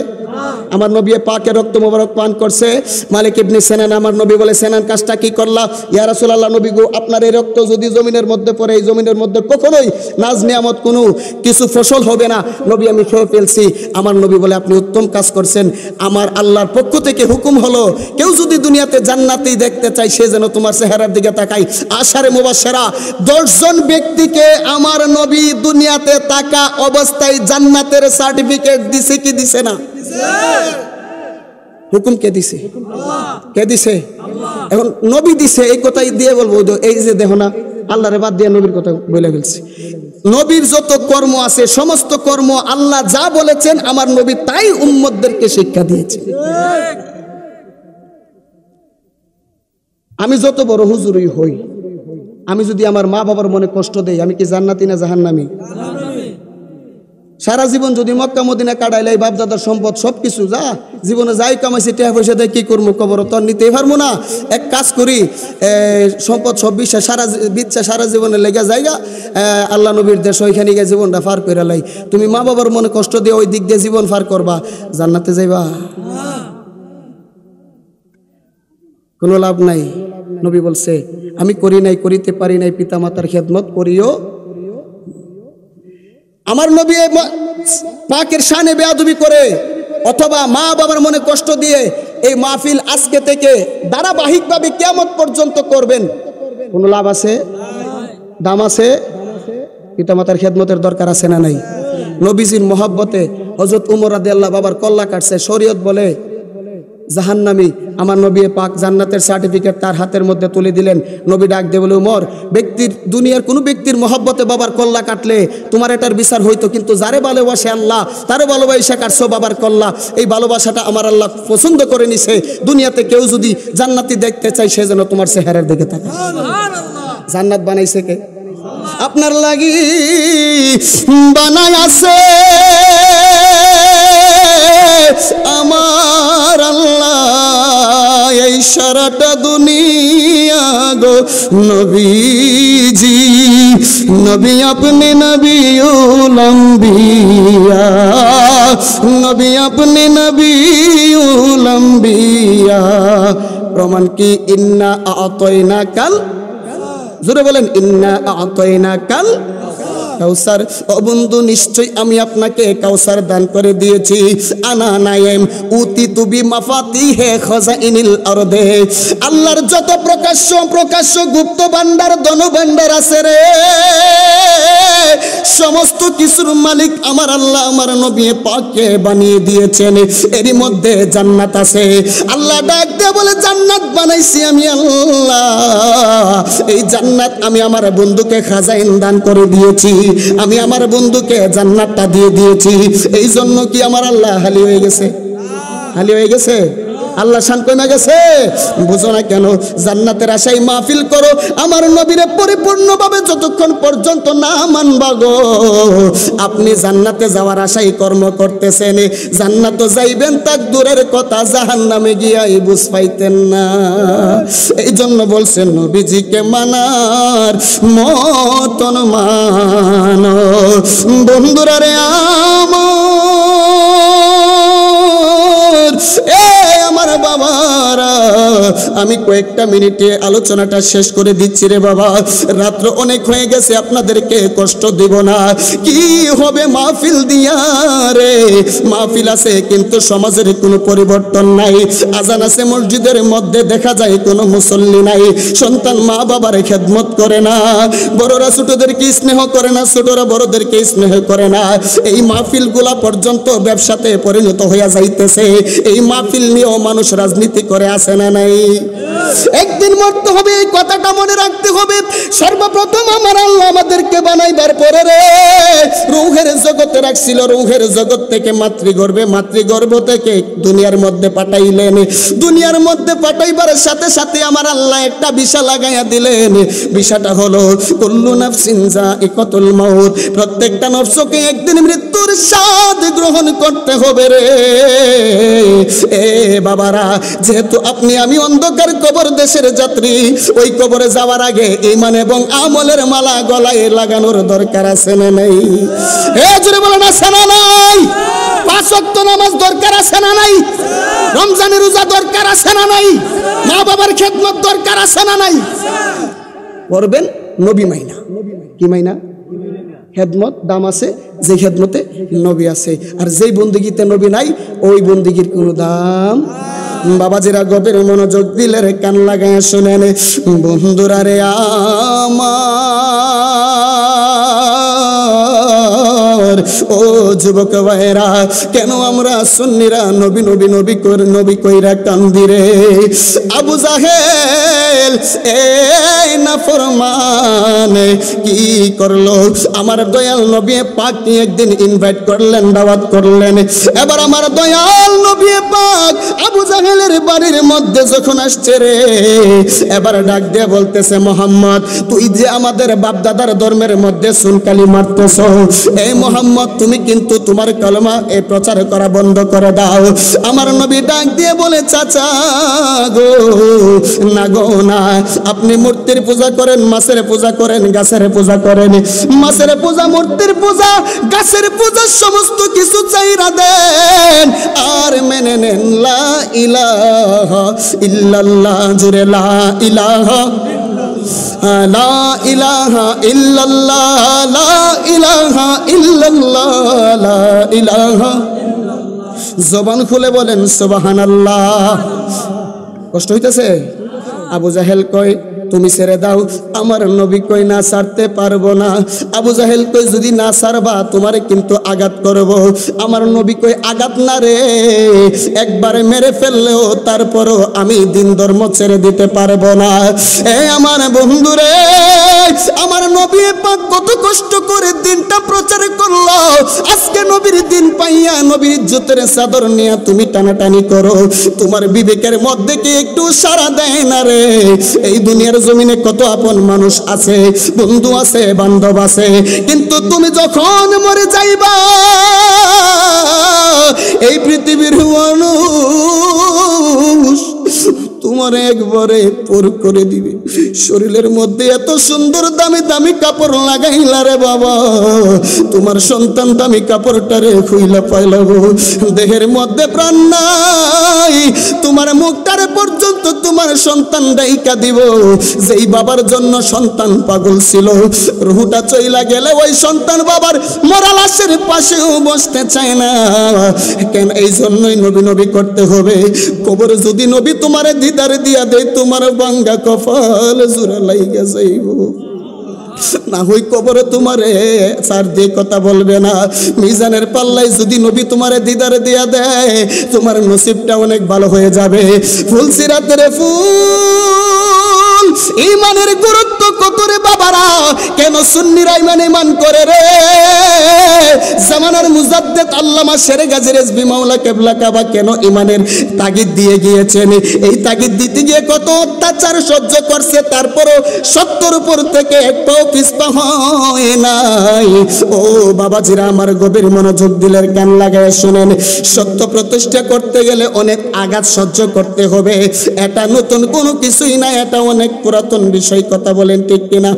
আমার নবী পাকের রক্ত মোবারক পান করছে। মালিক ইবনে সিনান আমার নবী বলে, সিনান কাজটা কি করলা? ইয়া রাসূলুল্লাহ, নবী গো, আপনার এই রক্ত যদি জমিনের মধ্যে পড়ে, এই জমিনের মধ্যে কখনোই নাজ নিয়ামত কোনো কিছু ফসল হবে না। নবী আমি খেয়ে ফেলছি। আমার নবী বলে, আপনি উত্তম কাজ করছেন। আমার আল্লাহর পক্ষ থেকে হুকুম হলো, কেউ যদি দুনিয়াতে জান্নাতি দেখতে চায় সে যেন তোমার চেহারার দিকে তাকায়। আশারে মুবাশশিরা 10 জন ব্যক্তিকে আমার নবী দুনিয়াতে তাকা অবস্থায় জান্নাতের সার্টিফিকেট দিছে কি দিছে না? হুকুম কে দিছে? কে দিছে? এখন নবী দিছে, এই কথাই দিয়ে বলবো। এই যে দেখো না, আল্লাহরে বাদ দিয়ে নবীর কথা বলে ফেলছে। নবীর যত কর্ম আছে সমস্ত কর্ম আল্লাহ যা বলেছেন আমার নবী তাই উম্মতদেরকে শিক্ষা দিয়েছে। আমি যত বড় হুজুরই হই, আমি যদি আমার মা বাবার মনে কষ্ট দেই, আমি কি জান্নাতি না জাহান্নামী? সারা জীবন যদি মক্কা মদিনা কাটাইলে বাপ দাদার সম্পদ সবকিছু যা জীবনে যাই কামাইছি টাকা পয়সা দিয়ে কি করবো, কবর তো নিতেই পারবো না। এক কাজ করি, সম্পদ সব বিশ্বাস সারা জীবনে লেগে যায়গা আল্লাহ নবীর দেশ, ওইখানে গিয়ে জীবনটা পার করে লাই। তুমি মা বাবার মনে কষ্ট দিয়ে ওই দিক দিয়ে জীবন পার করবা, জান্নাতে যাইবা? কোনো লাভ নাই। নবী বলছে, আমি করি নাই, করিতে পারি নাই পিতা মাতার খেদমত করিও। আমার নবী পাকের শানে বেয়াদবি করে অথবা মা বাবার মনে কষ্ট দিয়ে এই মাহফিল আজকে থেকে ধারাবাহিকভাবে কিয়ামত পর্যন্ত করবেন, কোনো লাভ আছে? দাম আছে? পিতামাতার খেদমতের দরকার আছে না নাই? নবীজির মহব্বতে হযরত ওমর রাদিয়াল্লাহু বাবার কল্লা কাটছে। শরীয়ত বলে জাহান্নামী, আমার নবী পাক জান্নাতের সার্টিফিকেট তার হাতের মধ্যে তুলে দিলেন। নবী ডাক দিয়ে বলে, ওমর, ব্যক্তির দুনিয়ার কোনো ব্যক্তির মহব্বতে বাবার কল্লা কাটলে তোমার এটার বিচার হইতো, কিন্তু যারে ভালোবাসে আল্লাহ তারে ভালোবাসা কাটছো বাবার কল্লা। এই ভালোবাসাটা আমার আল্লাহ পছন্দ করে নিছে। দুনিয়াতে কেউ যদি জান্নাতি দেখতে চায় সে যেন তোমার চেহারার দিকে তাকায়। জান্নাত বানাইছে কে? আপনার লাগি বানাই আছে আমার আল্লাহ এই সারাটা দুনিয়া গো নবীজি। নবী আপনি নবীউল আম্বিয়া, নবী আপনি নবীউল আম্বিয়া। প্রমাণ কি? ইন্না আতাইনা কাল, জোরে বলেন, ইন্না আতাইনা কাল কাউসার। ও বন্ধু, নিশ্চয় আমি আপনাকে কাউসার দান করে দিয়েছি। আনা নাইম উতিতু বিমাফাতিহি খাজাইনিল আরদে। আল্লাহর যত প্রকাশ্য গুপ্ত ভান্ডার ধন ভান্ডার আছে রে, সমস্ত কিছুর মালিক আমার আল্লাহ আমার নবী পাককে বানিয়ে দিয়েছেন। এরই মধ্যে জান্নাত আছে। আল্লাহ ডাক দিয়ে বলে, জান্নাত বানাইছি আমি আল্লাহ। এই জান্নাত আমি আমার বন্ধুকে খাজাইন দান করে দিয়েছি। আমি আমার বন্ধুকে জান্নাতটা দিয়ে দিয়েছি। এই জন্য কি আমার আল্লাহ হালি হয়ে গেছে? হালি হয়ে গেছে? আল্লাহ শান কমে গেছে? বুঝো না কেন? জান্নাতের আশায় মাহফিল করো, আমার নবীরে পরিপূর্ণভাবে যতক্ষণ পর্যন্ত না মানবা গো, আপনি জান্নাতে যাওয়ার আশায় কর্ম করতেছেন। জান্নাত যাইবেন তাক দূরের কথা, জাহান্নামে গিয়াই বুঝ পাইতেন না। এই জন্য বলছেন নবীজিকে মানার মতন মানো। বন্ধুরা রে আমার বাবারা, আমি কয়েকটা মিনিটে আলোচনাটা শেষ করে দিচ্ছি রে বাবা। রাত্র অনেক হয়ে গেছে, আপনাদেরকে কষ্ট দিব না। কি হবে মাহফিল দিয়া রে? মাহফিল আছে কিন্তু সমাজের কোনো পরিবর্তন নাই। আজান আছে মসজিদের মধ্যে, দেখা যায় কোনো মুসল্লি নাই। সন্তান মা বাবার খেদমত করে না, বড়রা ছোটদেরকে স্নেহ করে না, ছোটরা বড়দেরকে স্নেহ করে না। এই মাহফিলগুলা পর্যন্ত ব্যবসাতে পরিণত হইয়া যাইতেছে। এই মাহফিল নিয়েও মানুষ রাজনীতি করে, আছে না নাই? একদিন মরতে হবে, এই কথাটা মনে রাখতে হবে। সর্বপ্রথম আমার আল্লাহ আমাদেরকে বানাইবার পরে রে রূহের জগতে রাখছিল, রূহের জগৎ থেকে মাতৃগর্ভ থেকে দুনিয়ার মধ্যে পাঠাইলেন। দুনিয়ার মধ্যে পাঠাইবার সাথে সাথে আমার আল্লাহ একটা বিষা লাগাইয়া দিলেন। বিষাটা হলো কুল্লু নাফসিন যায়িকাতুল মাউত, প্রত্যেকটা নফসকে একদিন মৃত্যুর স্বাদ গ্রহণ করতে হবে রে। এ বাবারা, যেহেতু আপনি আমি অন্ধকার কবর দেশের যাত্রী, ওই কবরে যাওয়ার আগে ঈমান এবং আমলের মালা গলায় লাগানোর দরকার আছে না নাই? জোরে বলেন আছে না নাই? 5 ওয়াক্ত নামাজ দরকার আছে না নাই? রমজানের রোজা দরকার আছে না নাই? মা বাবার খেদমত দরকার আছে না নাই? করবেন নবী মাইনা। কি মাইনা? খেদমত দাম আছে, যে খেদমতে নবী আছে। আর যেই বন্দিগিতে নবী নাই, ওই বন্দিগির কোনো দাম। বাবাজিরা গভীর মনোযোগ দিলে রে, কান লাগায় শুনেন। বন্ধুরা রে আমার, ও যুবক ভাইরা, কেন আমরা সুন্নিরা নবী নবী নবী করে নবী কইরা কান্দি রে? আবু জাহেল এই নাফরমান কি করলো? আমার দয়াল নবী পাক একদিন ইনভাইট করলেন, দাওয়াত করলেন। এবার আমার দয়াল নবী পাক আবু জাহেলের বাড়ির মধ্যে যখন আসছে রে, এবার ডাক দিয়ে বলতেছে, মোহাম্মদ, তুই যে আমাদের বাপদাদার ধর্মের মধ্যে সুনকালি মারতেছ, এই মোহাম্মদ তুমি কিন্তু তোমার কলমা এই প্রচার করা বন্ধ করে দাও। আমার নবী ডাক দিয়ে বলে, চাচা গো, না গো না, আপনি মূর্তির পূজা করেন, মাছের পূজা করেন, গাছের পূজা করেন, মাছের পূজা, মূর্তির পূজা, গাছের পূজা, সমস্ত কিছু চাইরা দেন আর মেনে নেন লা ইলাহা ইল্লাল্লাহ। জুরে লা ইলাহা, লা ইলাহা ইল্লাল্লাহ, লা ইলাহা ইল্লাল্লাহ, লা ইলাহা। জবান খুলে বলেন সুবহানাল্লাহ। কষ্ট হইতেছে? আবু জাহেল কয়, তুমি ছেড়ে দাও। আমার নবী কই, না ছাড়তে পারবো না। আবু জাহেল কই, যদি না ছাড়বা তোমারে কিন্তু আঘাত করব। আমার নবী কই, আঘাত না রে, একবারে মেরে ফেললেও তারপরও আমি দিন ধর্ম ছেড়ে দিতে পারবো না। আমার বন্ধুরে, আমার নবী পাক কত কষ্ট করে দিনটা প্রচার করলো। আজকে নবীর দিন পাইয়া, নবীর ইজ্জতের চাদর নিয়ে তুমি টানাটানি করো, তোমার বিবেকের মধ্যে কি একটু সাড়া দেয় না রে? এই দুনিয়ার জমিনে কত আপন মানুষ আছে, বন্ধু আছে, বান্ধব আছে, কিন্তু তুমি যখন মরে যাইবা, এই পৃথিবীর মানুষ তোমার একবারে পর করে দিবে। শরীরের মধ্যে এত সুন্দর দামি দামি কাপড় লাগাইলা রে বাবা, তোমার সন্তান দামি কাপড়টারে খুইলা পাইলাবো, দেহের মধ্যে প্রাণ নাই, তোমার মুখটারে পর্যন্ত তোমার সন্তান ডাইকা দিব। যেই বাবার জন্য সন্তান পাগল ছিল, রুহুটা চইলা গেলে ওই সন্তান বাবার মরা লাশের পাশেও বসতে চায় না। কেন? এই জন্যই নবী নবী করতে হবে। কবর যদি নবী তোমারে দিদার দিয়া দেয়, তোমার ভাঙ্গা কপাল জোড়া লাইগা যাইব। না হই কবরে তোমারে চার দিয়ে কথা বলবে না। মিজানের পাল্লায় যদি নবী তোমারে দিদার দিয়া দেয়, তোমার নসিবটা অনেক ভালো হয়ে যাবে। ফুলসিরাতের ফুল, ইমানের গুরুত্ব কত রে বাবারা! কেন সুন্নিরা ইমান করে রে? জামানার মুজাদ্দেদ আল্লামা শেরে গাজী রেজভী মাওলা কেবলা কাবা কেন ইমানের তাগিদ দিয়ে গিয়েছেন? এই তাগিদ দিতে গিয়ে কত অত্যাচার সহ্য করছে, তারপরও সত্যের উপর থেকে একটাও পিছপা হয় নাই। ও বাবাজিরা, আমার গভীর মনোযোগ দিলের কান লাগায় শুনেন। সত্য প্রতিষ্ঠা করতে গেলে অনেক আঘাত সহ্য করতে হবে। এটা নতুন কোনো কিছুই না, এটা অনেক পুরাতন বিষয়। কথা বলেন ঠিক কিনা?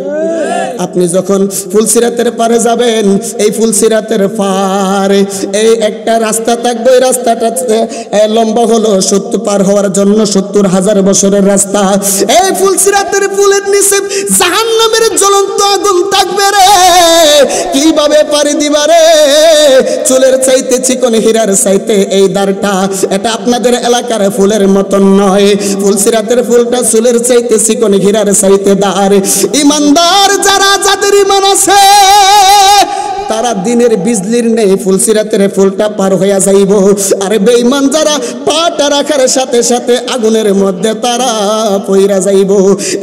আপনি যখন ফুলসিরাতের পারে যাবেন, এই ফুলসিরাতের পারে এই একটা রাস্তা থাকবে, এই রাস্তাটা লম্বা হলো 70 পার হওয়ার জন্য 70,000 বছরের রাস্তা। এই ফুলসিরাতের ফুলের নিচে জাহান্নামের জ্বলন্ত আগুন থাকবে রে। কিভাবে পারি দিবা রে? চুলের চাইতে চিকন, হীরার চাইতে এই দ্বারটা। এটা আপনাদের এলাকার ফুলের মতন নয়। ফুলসিরাতের ফুলটা চুলের চাইতে চিকন, হীরার চাইতে দ্বার। ইমানদার যারা, যাদের ইমান আছে, তারা দিনের বিজলির নেই ফুলসিরাতের ফুলটা পার হইয়া যাইব। আর বেঈমান যারা পাটা রাখার সাথে সাথে আগুনের মধ্যে তারা পইরা যাইব।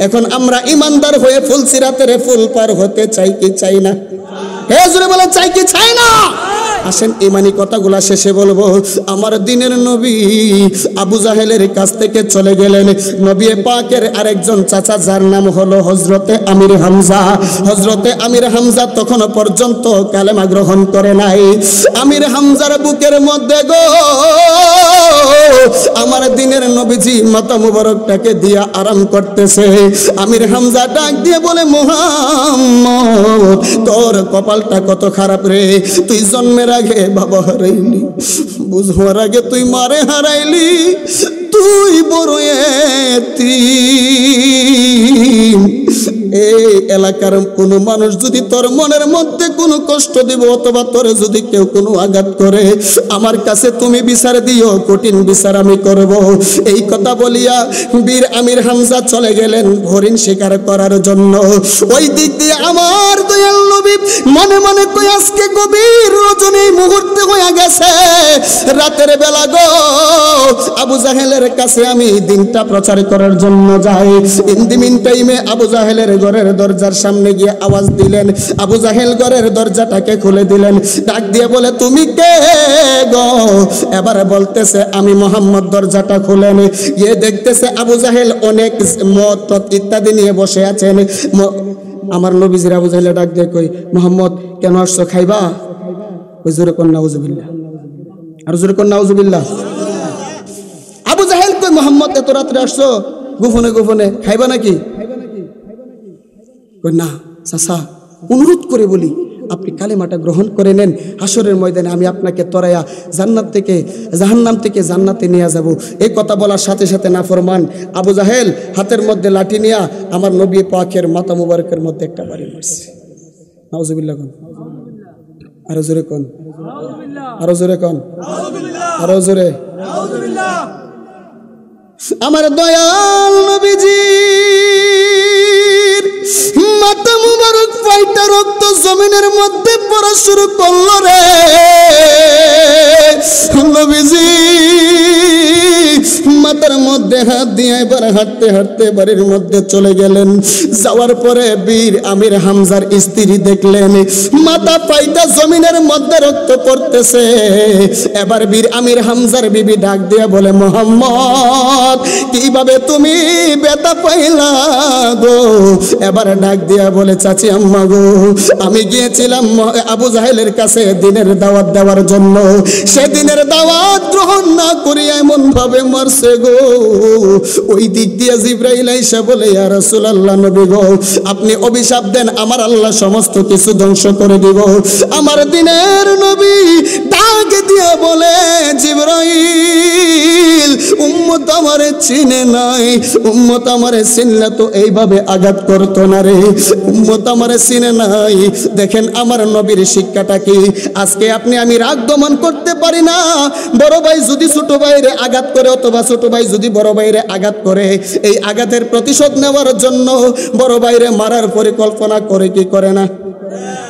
এখন আমরা ইমানদার হয়ে ফুলসিরাতের ফুল পার হতে চাই কি চাই না? হে জোরে বলে চাই কি চাই না? আসেন ইমানি কথাগুলা শেষে বলবো। আমার দিনের নবী আবু জাহেলের কাছ থেকে চলে গেলেন নবী পাকের আরেকজন চাচা, যার নাম হলো হযরতে আমির হামজা। হযরতে আমির হামজা তখন পর্যন্ত কালেমা গ্রহণ করে নাই। আমির হামজার বুকের মধ্যে গো আমার দিনের নবীজি মাথা মুবারকটাকে দিয়া আরাম করতেছে। আমির হামজা ডাক দিয়ে বলে, মুহাম্মদ তোর কপালটা কত খারাপ রে, তুই জন্মের আগে বাবা হারাইলি, বুঝবার আগে তুই মারে হারাইলি, তুই বড় এতিম। এই এলাকার কোনো মানুষ যদি তোর মনের মধ্যে কোনো কষ্ট দিব অথবা তোরে যদি কেউ কোনো আঘাত করে, আমার কাছে তুমি বিচার দিও, কঠিন বিচার আমি করব। এই কথা বলিয়া বীর আমির হামজা চলে গেলেন হরিণ শিকার করার জন্য। ওই দিক দিয়ে আমার দয়াল নবী মনে মনে কই, আজকে গভীর রজনী মুহূর্তে হয়ে গেছে, রাতের বেলা গো আবু জাহেলের কাছে আমি দিনটা প্রচার করার জন্য যাই। ইন দি মিন টাইমে আবু জাহেলের ঘরের দরজার সামনে গিয়ে আওয়াজ দিলেন। আবু জাহেল ঘরের দরজাটাকে খুলে দিলেন, ডাক দিয়ে বলে, তুমি কে গো? এবার বলতেছে, আমি মোহাম্মদ। দরজাটা খুলেন, গিয়ে দেখতেছে আবু জাহেল অনেক মদ ইত্যাদি নিয়ে বসে আছেন। আমার নবীজির আবু জাহেল ডাক দিয়ে কই, মোহাম্মদ কেন আসছো, খাইবা? ওই জোরে কোন নাউজুবিল্লাহ, আর জোরে কোন নাউজুবিল্লাহ। আবু জাহেল কই, মোহাম্মদ এত রাত্রে আসছো গোপনে গোপনে, খাইবা নাকি? কই না চাচা, অনুরোধ করে বলি আপনি কালেমাটা গ্রহণ করে নেন, হাসরের ময়দানে আমি আপনাকে তরাইয়া জান্নাত থেকে জাহান্নাম থেকে জান্নাতে নিয়ে যাব। এই কথা বলার সাথে সাথে নাফরমান আবু জাহেল হাতের মধ্যে লাঠি নিয়ে আমার নবী পাকের মাথা মুবারকের মধ্যে একটা বাড়ি মারছে। নাউজুবিল্লাহ কোন, আরো জোরে কোন, আরো জোরে কোন, আরো জোরে। আমার দয়াল নবীজি মাথা মুবারক ফাইটা রক্ত জমিনের মধ্যে পড়া শুরু করলো রে। নবীজি মাথার মধ্যে হাত দিয়ে এবার হাঁটতে হাঁটতে বাড়ির মধ্যে চলে গেলেন। যাওয়ার পরে বীর আমির হামজার স্ত্রী দেখলেন মাথা ফাইটা জমিনের মধ্যে রক্ত পড়তেছে। এবার বীর আমির হামজার বিবি ডাক দিয়ে বলে, মোহাম্মদ কিভাবে তুমি ব্যথা পাইলা গো? এবার ডাক দিয়া বলে, চাচি আম্মা গো, আমি গিয়েছিলাম আবু জাহেলের কাছে দিনের দাওয়াত দেওয়ার জন্য। সেদিনের দাওয়াত গ্রহণ না করিয়া এমন ভাবে মারছে গো। ওই দিক দিয়ে জিবরাইল আইসা বলে, ইয়া রাসূলুল্লাহ নবী গো, আপনি অভিশাপ দেন, আমার আল্লাহ সমস্ত কিছু ধ্বংস করে দিব। আমার দিনের নবী ডাক দিয়া বলে, জিবরাইল উম্মত আমারে চিনে নাই, উম্মত আমারে চিনলে তো এইভাবে আঘাত করতো না রে, উম্মত আমারে চিনে নাই। দেখেন আমার নবীর শিক্ষাটা কি। আজকে আপনি আমি রাগ দমন করতে পারি না, বড় ভাই যদি ছোট ভাইরে আঘাত করে অথবা ছোট ভাই যদি বড় ভাইরে আঘাত করে, এই আঘাতের প্রতিশোধ নেওয়ার জন্য বড় ভাইরে মারার পরিকল্পনা করে কি করে না?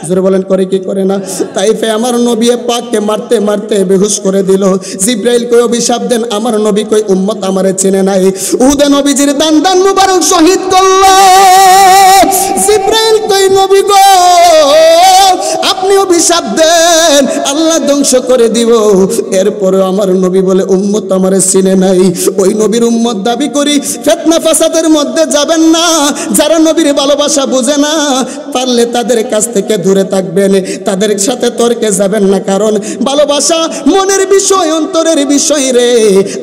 জোরে বলেন, করে কি করে না? তাইফে আমার নবী পাককে মারতে মারতে বেহুশ করে দিল। জিবরাইল কই অভিশাপ দেন, আমার নবী কই উম্মত আমারে চিনে নাই। উহুদে নবীজির দান দান মুবারক শহীদ করলো। জিবরাইল কই নবী গো, আপনি অভিশাপ দেন, আল্লাহ ধ্বংস করে দিব। এরপরে আমার নবী বলে, উম্মত আমারে চিনে নাই। ওই নবীর উম্মত দাবি করি ফিতনা ফাসাদের মধ্যে যাবেন না। যারা নবীর ভালোবাসা বুঝে না, পারলে তাদের কাছ থেকে দূরে থাকবেন, তাদের সাথে তর্কে যাবেন না। কারণ ভালোবাসা মনের বিষয়, অন্তরের বিষয় রে।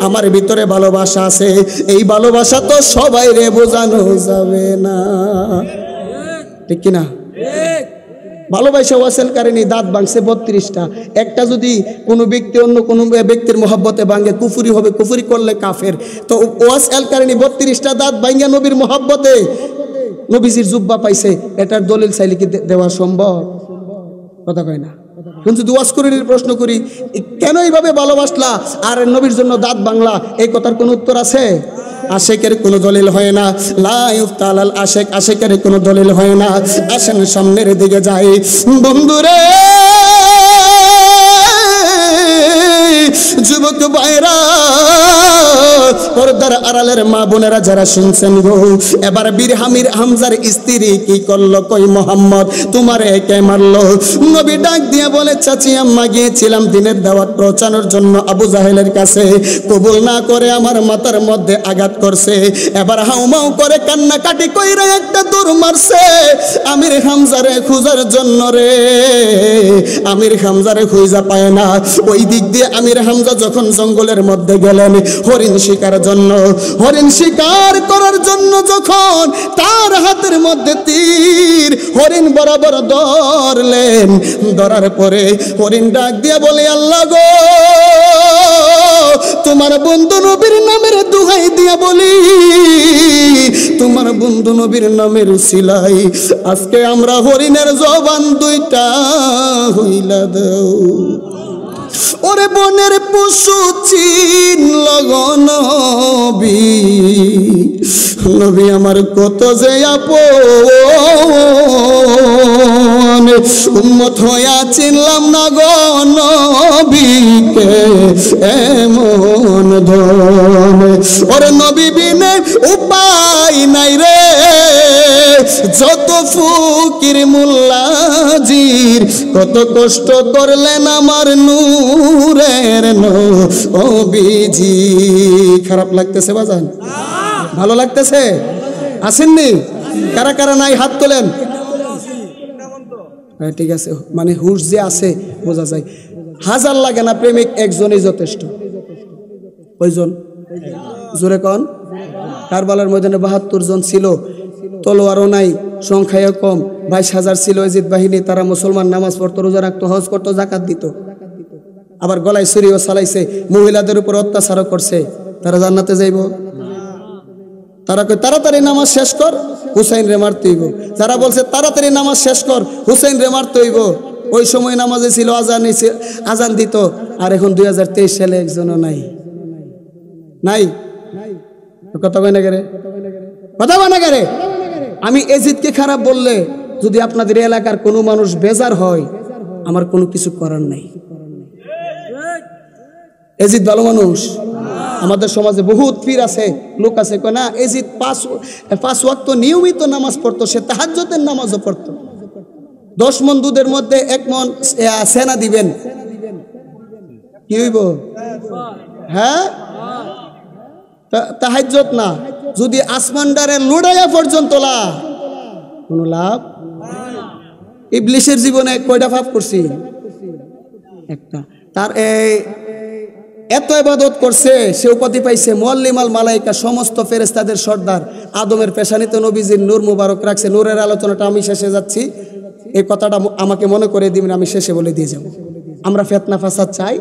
আমার ভিতরে ভালোবাসা আছে, এই ভালোবাসা তো সবাই রে বোঝানো যাবে না, ঠিক কিনা? ভালোবাসা ওয়াসেল কারণে দাঁত ভাঙছে 32টা। একটা যদি কোনো ব্যক্তি অন্য কোনো ব্যক্তির মহব্বতে ভাঙে, কুফরি হবে, কুফরি করলে কাফের। তো ওয়াসেল কারণে 32টা দাঁত ভাঙে নবীর মহব্বতে নবীজির জুব্বা পাইছে, এটার দলিল চাইলে কি দেওয়া সম্ভব? কথা কয় না। কিন্তু যদি ওয়াজ করে প্রশ্ন করি, কেন এইভাবে ভালোবাসলা আর নবীর জন্য দাঁত ভাঙলা, এই কথার কোনো উত্তর আছে? আশেকের কোনো দলিল হয় না, লা ইফতাল আল আশেক, আশেকের কোনো দলিল হয় না। আসেন সামনের দিকে যাই বন্ধুরে, যুবক ভাইরা, পর্দার আড়ালের মা বোনেরা যারা শুনছেন গো, এবার বীর হামজার স্ত্রী কি করলো? কই মোহাম্মদ তোমারে কে মারলো? নবী ডাক দিয়ে বলে, চাচি আম্মা গিয়েছিলাম দিনের দাওয়াত পৌঁছানোর জন্য আবু জাহেলের কাছে, কবুল না করে আমার মাথার মধ্যে আঘাত করছে। এবার হাউমাউ করে কান্নাকাটি কইরা একটা দৌড় মারছে আমির হামজারে খুঁজার জন্য রে। আমির হামজারে খুঁজা পায় না। ওই দিক দিয়ে আমির হামজা যখন জঙ্গলের মধ্যে গেলেন হরিণ শিকার জন্য, হরিণ শিকার করার জন্য যখন তার হাতের মধ্যে তীর হরিণ বরাবর ধরলেন, ধরার পরে হরিণ ডাক দিয়ে বলে, আল্লাহ গো, তোমার বন্ধু নবীর নামের দোহাই দিয়া বলি, তোমার বন্ধু নবীর নামের সিলাই আজকে আমরা হরিণের জবান দুইটা হইলা দাও। ওরে বনের পশু চিনল গো নবী, নবী আমার কত যে আপন, উম্মত হইয়া চিনলাম না গো নবীকে এমন ধন। ওরে নবী বিনে উপায় নাই রে, যত ফকির মুল্লাজির কত কষ্ট করলেন আমার নূরের নবীজি। খারাপ লাগতেছে বাজান? ভালো লাগতেছে? আসেননি? কারা কারা নাই হাত তোলেন। হ্যাঁ ঠিক আছে, মানে হুশ যে আছে বোঝা যায়। হাজার লাগে না, প্রেমিক একজনই যথেষ্ট। কয়জন? জোরে কন। কারবালার ময়দানে ৭২ জন ছিল, তলোয়ারও নাই, সংখ্যায় কম, ২২,০০০ ছিল এজিদ বাহিনী। তারা মুসলমান, নামাজ পড়তো, রোজা রাখতো, হজ করতো, জাকাত দিত, আবার গলায় ছুরিও চালাইছে, মহিলাদের উপর অত্যাচারও করছে। তারা জান্নাতে যাইব? তারা কই তাড়াতাড়ি নামাজ শেষ কর, হুসাইন রে মারতে হইব। যারা বলছে তাড়াতাড়ি নামাজ শেষ কর, হুসাইন রে মারতে হইব, ওই সময় নামাজে ছিল, আজান দিত। আর এখন 2023 সালে একজনও নাই। নাই কথা কয় না গেরে, কথা কয় না গেরে। আমি এজিদকে খারাপ বললে যদি আপনাদের এলাকার কোনো মানুষ বেজার হয়, আমার কোনো কিছু করার নাই। এজিদ ভালো মানুষ। আমাদের সমাজে বহুত পীর আছে, লোক আছে কয় না এজিদ পাঁচ ওয়াক্ত নিয়মিত নামাজ পড়তো, সে তাহাজ্জুদের নামাজও পড়তো। 10 মণ দুধের মধ্যে 1 মণ সেনা দিবেন, কি হইব? হ্যাঁ, তাহাজ্জুদ না, যদি আসমানদারে লুড়াইয়া পর্যন্ত কোনো লাভ। ইবলিসের জীবনে কয়টা পাপ করছি? একটা। তার এত ইবাদত করছে, সে উপাধি পাইছে মুআল্লিমাল মালাইকা, সমস্ত ফেরেশতাদের সর্দার। আদমের পেশানিতে নবীজির নূর মুবারক রাখছে। নূরের আলোচনাটা আমি শেষে যাচ্ছি, এই কথাটা আমাকে মনে করে দিবেন, আমি শেষে বলে দিয়ে যাব। আমরা ফিতনা ফাসাদ চাই?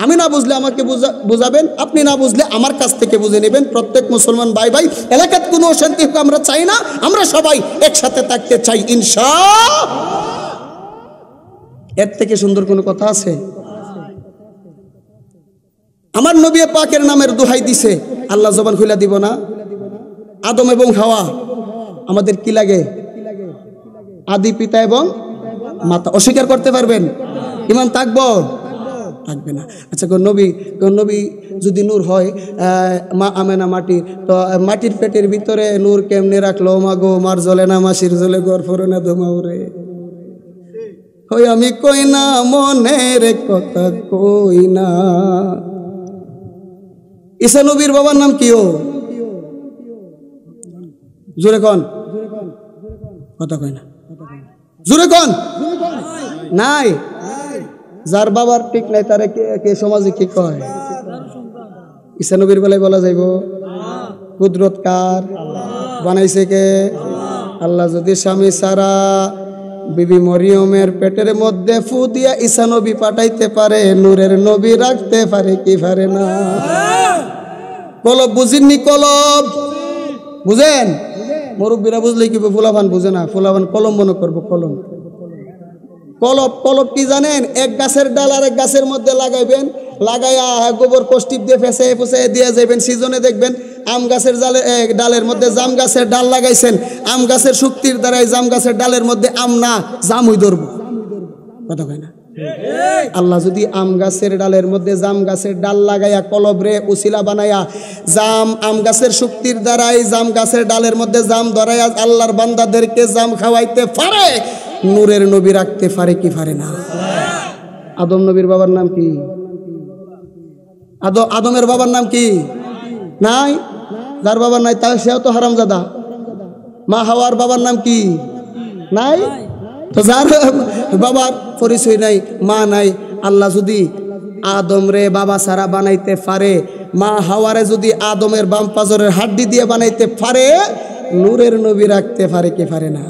আমি না বুঝলে আমাকে বুঝাবেন, আপনি না বুঝলে আমার কাছ থেকে বুঝে নেবেন। প্রত্যেক মুসলমান ভাই ভাই, এলাকার কোনো অশান্তি হোক আমরা চাই না, আমরা সবাই একসাথে থাকতে চাই ইনশাআল্লাহ। এর থেকে সুন্দর কোনো কথা আছে? আমার নবী পাকের নামের দোহাই দিছে, আল্লাহ জবান খুলে দিব না? আদম এবং হাওয়া, আমাদের কি লাগে? আদি পিতা এবং মাতা। অস্বীকার করতে পারবেন? ঈমান থাকবো? থাকবে না। আচ্ছা, নবী যদি নূর হয়, মা আমেনা মাটি, তো মাটির পেটের ভিতরে নূর কেমনে রাখলো? মা গো, মার জ্বলে না, মাসির জ্বলে, গড় ফোরে না ধুমাউরে। ওই আমি কই না মনের কথা কই না। ঈসা নবীর বাবার নাম কি? ও জোরে কন, কথা কয় না, জোরে কন। নাই, যার বাবার ঠিক নাই তারে কে সমাজে কি কয়? ঈসা নবীর বেলায় বলা যাইব? কুদরত কার? বানাইছে কে? আল্লাহ। যদি স্বামী সারা বিবি মরিয়মের পেটের মধ্যে ফু দিয়া ঈসা নবী পাঠাইতে পারে, নূরের নবী রাখতে পারে কি পারে না? কলব বুঝিননি? কলব বুঝেন? মুরব্বীরা বুঝলে কি, ফুলাভান বুঝে না। ফুলাভান কলম মনে করবো। কলম, কলব কি জানেন? এক গাছের ডাল আর এক গাছের মধ্যে লাগাইবেন, লাগাইয়া গোবর কষ্টিপ দিয়ে ফেসে ফুসে দিয়ে যাবেন। সিজনে দেখবেন আম গাছের ডালের মধ্যে জাম গাছের ডাল লাগাইছেন, আম গাছের শক্তির দ্বারাই জাম গাছের ডালের মধ্যে আম না জামই ধরবো। কথা কয় না? আল্লাহ যদি আম গাছের ডালের মধ্যে জাম গাছের ডাল লাগাইয়া কলবরে উসিলা বানাইয়া আম গাছের শক্তির দ্বারাই জাম গাছের ডালের মধ্যে জাম ধরাইয়া আল্লাহর বান্দাদেরকে জাম খাওয়াইতে পারে, নূরের নবী রাখতে পারে কি পারে না? আদম নবীর বাবার নাম কি? আদমের বাবার নাম কি? নাই। যার বাবার নাই তার সেও তো হারামজাদা। মা হাওয়ার বাবার নাম কি? নাই। তো যার বাবার পরিচয় নাই, মা নাই, আল্লাহ যদি আদম রে বাবা সারা বানাইতে পারে, মা হাওয়ারে যদি আদমের বাম পাজরের হাড্ডি দিয়ে বানাইতে পারে, নূরের নবী রাখতে পারে কি পারে না?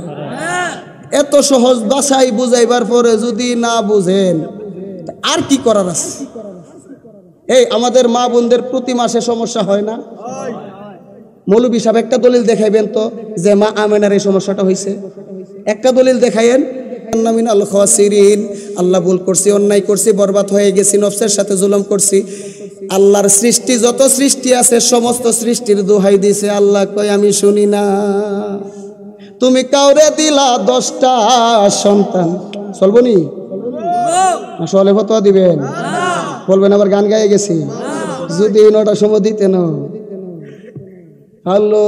এত সহজ ভাষায় বুঝাইবার পরে যদি না বুঝেন আর কি করার আছে? এই আমাদের মা বোনদের প্রতি মাসে সমস্যা হয় না? মৌলবী সাহেব একটা দলিল দেখাইবেন তো যে মা আমেনার এই সমস্যাটা হয়েছে, একটা দলিল দেখাইয়েন। আল্লাহ ভুল করছি, অন্যায় করছি, বরবাদ হয়ে গেছি, নফসের সাথে জুলুম করছি। আল্লাহর সৃষ্টি যত সৃষ্টি আছে সমস্ত সৃষ্টির দোহাই দিছে। আল্লাহ কয় আমি শুনি না। তুমি কাউরে দিলা 10টা সন্তান, চলবো নি? আসলে ফতোয়া দিবেন? বলবেন আবার গান গায়ে গেছি। যদি 9টার সময় দিতেন। হ্যালো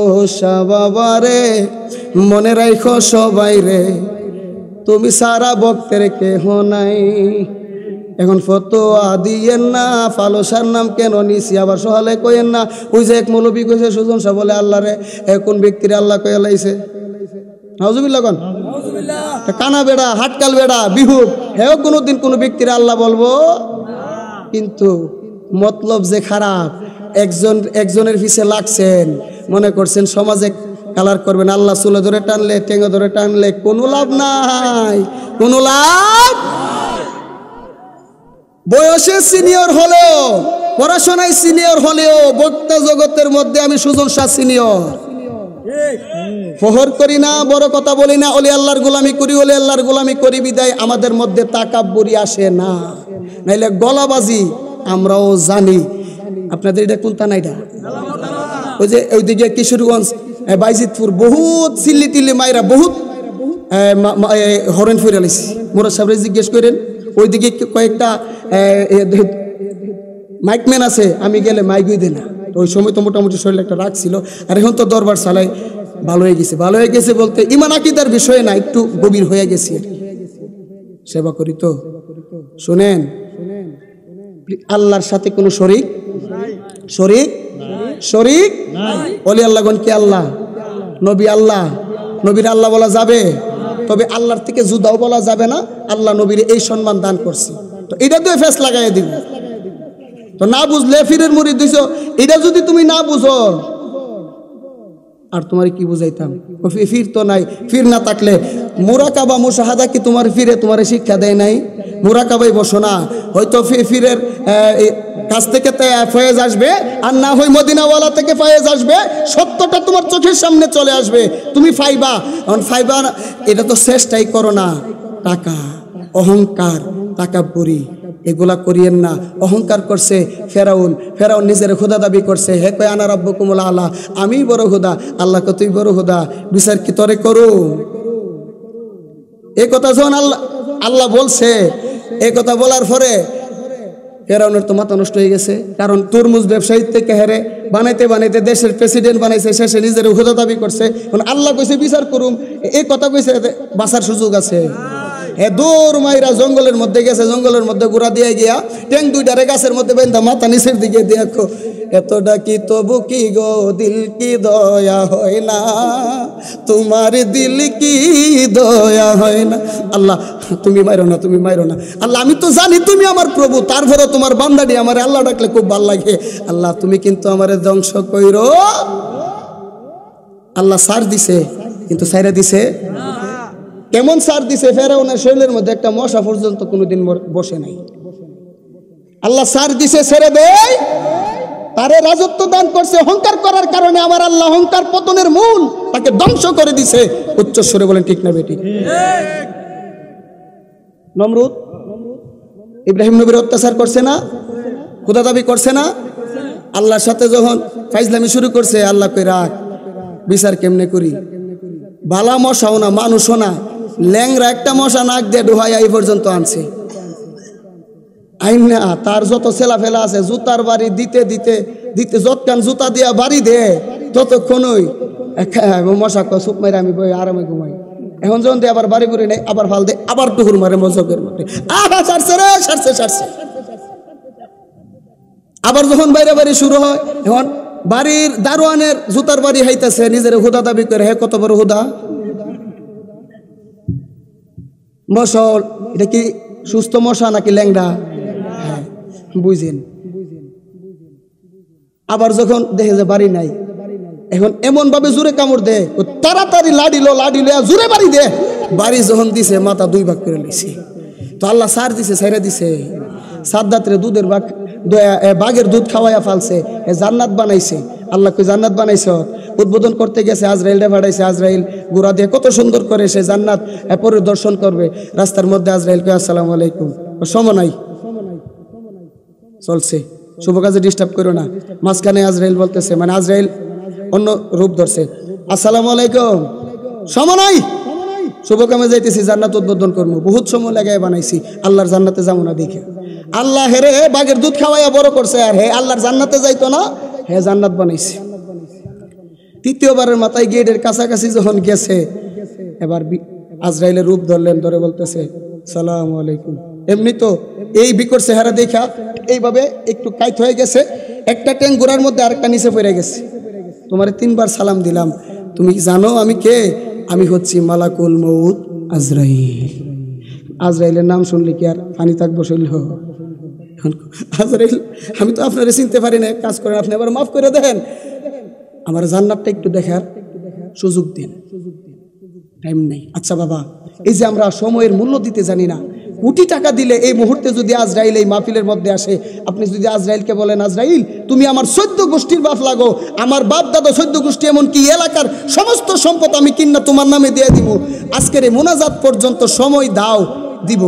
বাবারে, মনে রাখো সবাই রে, তুমি সারা ভক্তের কেহ নাই। এখন ফতোয়া দিয়েন না, ফালসার নাম কেন নিছি আবার সহালে কইেন না। ওই যে এক মৌলবী কইছে সুজন সাহেব বলে আল্লাহ রে কোন ব্যক্তির আল্লাহ কয়ে লাইছে। নাউজুবিল্লাহ কোন কানা বেড়া হাটকাল বেড়া বিহুব হেও কোনোদিন কোনো ব্যক্তির আল্লাহ বলবো। কিন্তু মতলব যে খারাপ, একজনের পিছে লাগছেন, মনে করছেন সমাজে কালার করবেন। আল্লাহ চুলে ধরে টানলে, টেঙ্গে ধরে টানলে কোনো লাভ নাই, কোনো লাভ। বয়সে সিনিয়র হলেও, পড়াশোনায় সিনিয়র হলেও, বক্তা জগতের মধ্যে আমি সুজন শাহ সিনিয়র। ফহর করি না, বড় কথা বলি না, ওলি আল্লাহর গোলামি করি, ওলি আল্লাহর গোলামি করি বিদায় আমাদের মধ্যে তাকাব্বুরি আসে না, নাইলে গলাবাজি আমরাও জানি। আপনাদের এটা কোনটা না? এটা ওই যে ওইদিকে কিশোরগঞ্জ, বাইজিতপুর বহুত চিল্লি টিল্লি মাইরা বহুত হরেন ফিরে আলাইছি। মোরাদ সাহেবরে জিজ্ঞেস করেন, ওইদিকে কয়েকটা মাইকম্যান আছে, আমি গেলে মাইকই দেয় না। ওই সময় তো মোটামুটি শরীরে একটা রাগ ছিল, আর এখন তো দরবার চালাই ভালো হয়ে গেছে। ভালো হয়ে গেছে বলতে ইমান আকীদার বিষয়ে না, একটু গভীর হয়ে গেছি। সেবা করি তো। শুনেন, আল্লাহর সাথে কোনো শরীক ওলি আল্লাহগণ কি আল্লাহ? নবী আল্লাহ, নবীর আল্লাহ বলা যাবে, তবে আল্লাহর থেকে জুদাও বলা যাবে না। আল্লাহ নবীর এই সম্মান দান করছে, তো এটা দিয়ে ফেস লাগাই দিব। তো না বুঝলে ফিরের মুরিদ দিছ, এটা যদি তুমি না বুঝো আর তোমার কি বুঝাইতাম? ফির তো নাই। ফির না থাকলে মুরাকাবা মুশাহাদা কি তোমার ফিরে তোমার শিক্ষা দেয় নাই? মুরাকাবাই বসো না, হয়তো ফিরের কাছ থেকে ফয়েজ আসবে, আর না হয় মদিনাওয়ালা থেকে ফয়েজ আসবে, সত্যটা তোমার চোখের সামনে চলে আসবে, তুমি ফাইবা। ফাইবা এটা তো চেষ্টাই করো না। টাকা, অহংকার, তাকাব্বুরি এগুলা করিয়েন না। অহংকার করছে ফেরাউন নিজের খোদা দাবি করছে। হে কয় আনা রাব্বুকুমুল আলা, আমি বড় খোদা। আল্লাহ কয় তুই বড় খোদা, বিচার কি তরে করো? এই কথা যখন আল্লাহ বলছে, এই কথা বলার পরে ফেরাউনের তো মাথা নষ্ট হয়ে গেছে। কারণ তরমুজ ব্যবসায়ী থেকে হেরে বানাইতে দেশের প্রেসিডেন্ট বানাইছে, শেষে নিজের খোদা দাবি করছে। আল্লাহ কইছে বিচার করুম, এই কথা কইছে বাঁচার সুযোগ আছে। দৌড় মাইরা জঙ্গলের মধ্যে গেছে, জঙ্গলের মধ্যে ঘোরা দিয়ে গিয়া ট্যাং দুইটারে গাছের মধ্যে বেঁধা মাথা নিচের দিকে দেখো, এতটা কি তবু কি গো দিল কি দয়া হয় না, তোমার দিল কি দয়া হয় না। আল্লাহ তুমি মাইরো না, তুমি মাইরো না। আল্লাহ আমি তো জানি তুমি আমার প্রভু, তারপরে তোমার বান্দাটি আমার আল্লাহ ডাকলে খুব ভাল লাগে। আল্লাহ তুমি কিন্তু আমারে ধ্বংস কইরো। আল্লাহ সার দিছে, কিন্তু সাইরা দিছে কেমন সার দিছে? ফেরাউনের শরীরের মধ্যে একটা মশা পর্যন্ত কোনোদিন বসে নাই। আল্লাহ সার দিছে, ছেড়ে দেয়, তারে রাজত্ব দান করছে। অহংকার করার কারণে আমার আল্লাহ অহংকার পতনের মূল, তাকে ধ্বংস করে দিছে। উচ্চ স্বরে বলেন ঠিক না বেটি? নমরুদ ইব্রাহিম নবীর অত্যাচার করছে না? খোদা দাবি করছে না? আল্লাহর সাথে যখন ফাইজলামি শুরু করছে, আল্লাহ কই রাখ, বিচার কেমনে করি? বালা মশাও না, মানুষও না, ল্যাংরা একটা মশা নাক দিয়ে ডুহাই এই পর্যন্ত আনছে। আইন না, তার যত ছেলাফেলা আছে জুতার বাড়ি দিতে দিতে দিতে, যতক্ষণ জুতা দিয়া বাড়ি দে ততক্ষণই মশা কয় চুপ মারে আমি বই আরামে ঘুমাই। এখন যখন দিয়ে আবার বাড়ি বুড়ি নেই, আবার ফাল দে, আবার টুকুর মারে মজকের মধ্যে, ছাড়ছে রে, ছাড়ছে। আবার যখন বাইরে বাড়ি শুরু হয়, এখন বাড়ির দারোয়ানের জুতার বাড়ি হাইতেছে, নিজের হুদা দাবি করে। হে কত বড় হুদা! মশল এটা কি সুস্থ মশা নাকি ল্যাংড়া? হ্যাঁ, বুঝেন। আবার যখন দেখে যে বাড়ি নাই, এখন এমন ভাবে জোরে কামড় দে, তাড়াতাড়ি লাডিলো জোরে বাড়ি দে। বাড়ি যখন দিছে, মাথা 2 ভাগ করে নিছে। তো আল্লাহ সার দিছে, সাইরা দিছে। সাদ্দাতরে দুধের বাঘের দুধ খাওয়াইয়া ফালছে, জান্নাত বানাইছে। আল্লাহ কই জান্নাত বানাইছ? উদ্বোধন করতে গেছে, আজরাইলরে পাঠাইছে। আজরাইল গোড়া দিয়ে কত সুন্দর করে সে জান্নাত পরিদর্শন করবে। রাস্তার মধ্যে আজরাইল কই আসসালামু আলাইকুম, সময় নাই, চলছে, শুভ কাজে ডিস্টার্ব করো না। মাঝখানে আজরাইল বলতেছে, মানে আজরাইল অন্য রূপ ধরছে, আসসালামু আলাইকুম, সময় নাই, শুভ কামে যাইতেছি, জান্নাত উদ্বোধন করবো, বহুত সময় লাগাই বানাইছি, আল্লাহর জান্নাতে যাবো না দেখে। আল্লাহ হেরে বাঘের দুধ খাওয়াইয়া বড় করছে, আর হে আল্লাহর জান্নাতে যাইতো না, হে জান্নাত বানাইছে। তৃতীয়বারের মাথায় গেটের কাছাকাছি যখন গেছে, এবার আজরাইলের রূপ ধরলেন, ধরে বলতেছে সালামু আলাইকুম। এমনি তো এই বিকট চেহারা দেখা এইভাবে একটু কাইত হয়ে গেছে, একটা ট্যাঙ্ক গোড়ার মধ্যে আরেকটা নিচে পড়ে গেছে। তোমার 3 বার সালাম দিলাম, তুমি কি জানো আমি কে? আমি হচ্ছি মালাকুল মউত আজরাইল। আজরাইলের নাম শুনলে কি আর পানি থাকবো শৈল? আজরাইল, আমি তো আপনারা চিনতে পারি না, কাজ করেন, আপনি আবার মাফ করে দেন, আমার জান্নাতটা একটু দেখার সুযোগ দিন, টাইম নেই। আচ্ছা বাবা, এই যে আমরা সময়ের মূল্য দিতে জানি না, কোটি টাকা দিলে এই মুহূর্তে যদি আজরাইল এই মাহফিলের মধ্যে আসে, আপনি যদি আজরাইলকে বলেন, আজরাইল তুমি আমার 14 গোষ্ঠীর বাপ লাগো, আমার বাপ দাদা 14 গোষ্ঠী, এমনকি এলাকার সমস্ত সম্পদ আমি কিনা তোমার নামে দিয়ে দিব, আজকের এই মোনাজাত পর্যন্ত সময় দাও, দিব।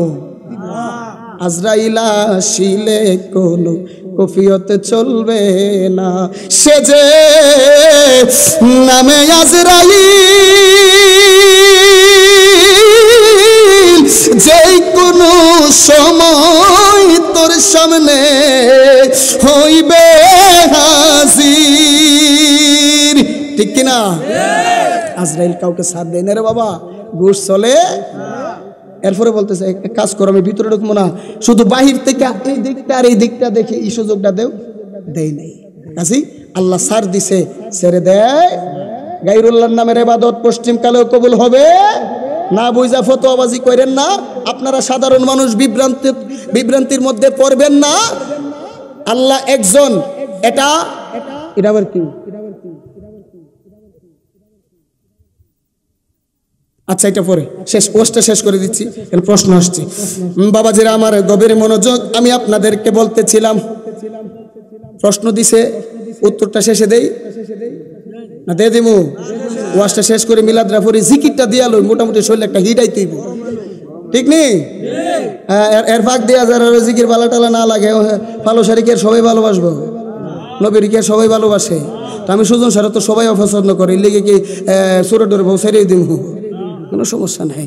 আজরাইল আসিলে কোনো কফিয়ত চলবে না, সে যে নামে আজরাইল, যেই কোনো সময় তোর সামনে হইবে হাজির, ঠিক কিনা? আজরাইল কাউকে সাথ দেয় না রে বাবা, ঘুষ চলে। এরপরে বলতেছে, এক কাজ করো, আমি ভিতরে ঢুকবো না, শুধু বাহির থেকে এই দিকটা আর এই দিকটা দেখে এই সুযোগটা দেয় নাই। কাজী আল্লাহ সার দিছে, ছেড়ে দেয়। গায়রুল্লাহর নামের ইবাদত পশ্চিমকালেও কবুল হবে না, বুঝা ফতোয়াবাজি করেন না, আপনারা সাধারণ মানুষ বিভ্রান্তির মধ্যে পড়বেন না। আল্লাহ একজন, এটা আবার কি? আচ্ছা, এটা পরে শেষ, পোস্টটা শেষ করে দিচ্ছি, প্রশ্ন আসছে। বাবাজিরা আমার গভীর মনোযোগ, আমি আপনাদেরকে বলতেছিলাম, প্রশ্ন দিছে, উত্তরটা শেষে দেই না দিয়ে দিমু? ওয়াজটা শেষ করে মিলাদরা পরে জিকিরটা দিয়া লই, মোটামুটি শরীরে একটা হিট আইতেইব, ঠিক নেই? এর ফাঁক দিয়া যারা জিকির বালা টালা না লাগে, ভালো শাড়িকে সবাই ভালোবাসবো, নবীরকে সবাই ভালোবাসে, তো আমি সুজন সারা তো সবাই অপছন্দ করে, লেগে কি সুরে ডরে বউ ছেড়ে দিব, কোনো সমস্যা নাই।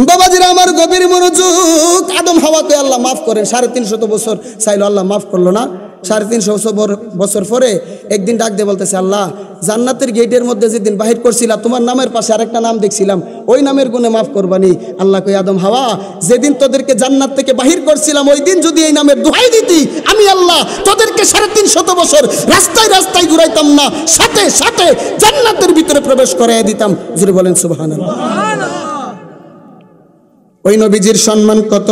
বাবাজিরা আমার গভীর মনোযোগ, আদম হাওয়াকে আল্লাহ মাফ করেন, 350 বছর চাইলো, আল্লাহ মাফ করলো না। 350 বছর পরে একদিন ডাক দিয়ে বলতেছে, আল্লাহ জান্নাতের গেটের মধ্যে যেদিন বাহির করছিলাম, তোমার নামের পাশে আরেকটা নাম দেখছিলাম, ওই নামের গুণে মাফ করবানি? আল্লাহ কই, আদম হাওয়া, যেদিন তোদেরকে জান্নাত থেকে বাহির করছিলাম, ওই দিন যদি এই নামের দোহাই দিতি, আমি আল্লাহ তোদেরকে 350 বছর রাস্তায় রাস্তায় ঘুরাইতাম না, সাথে সাথে জান্নাতের ভিতরে প্রবেশ করাইয়া দিতাম। জোরে বলেন সুবহানাল্লাহ। ওই নবীজির সম্মান কত!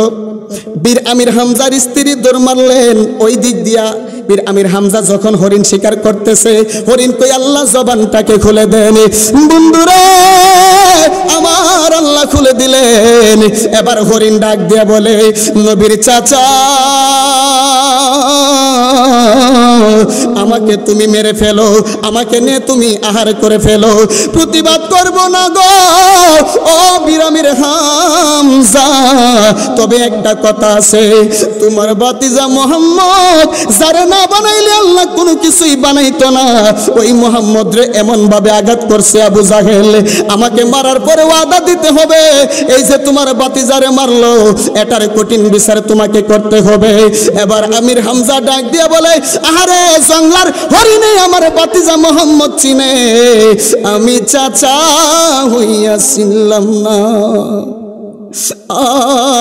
বীর আমির হামজার স্ত্রী দৌড় মারলেন ওই দিক দিয়া, বীর আমির হামজা যখন হরিণ শিকার করতেছে, হরিণ কই আল্লাহ জবানটাকে খুলে দেন। বন্ধুরা আমার আল্লাহ খুলে দিলেন। এবার হরিণ ডাক দিয়ে বলে, নবীর চাচা আমাকে তুমি মেরে ফেলো, আমাকে নিয়ে তুমি আহার করে ফেলো, প্রতিবাদ করব না গো ও বীর আমির হামজা। তবে একটা কথা আছে, তোমার ভাতিজা মুহাম্মদ যারে না বানাইলে আল্লাহ কোনো কিছুই বানাইতো না, ওই মুহাম্মদ রে এমন ভাবে আঘাত করছে আবু জাহেল, আমাকে মারার পরে ওয়াদা দিতে হবে এই যে তোমার ভাতিজারে মারলো এটার কঠিন বিচার তোমাকে করতে হবে। এবার আমির হামজা ডাক দিয়ে বলে, আহারে জঙ্গলার হরিণে আমার ভাতিজা মুহাম্মদ চিনে, আমি চাচা হইয়া চিনলাম না।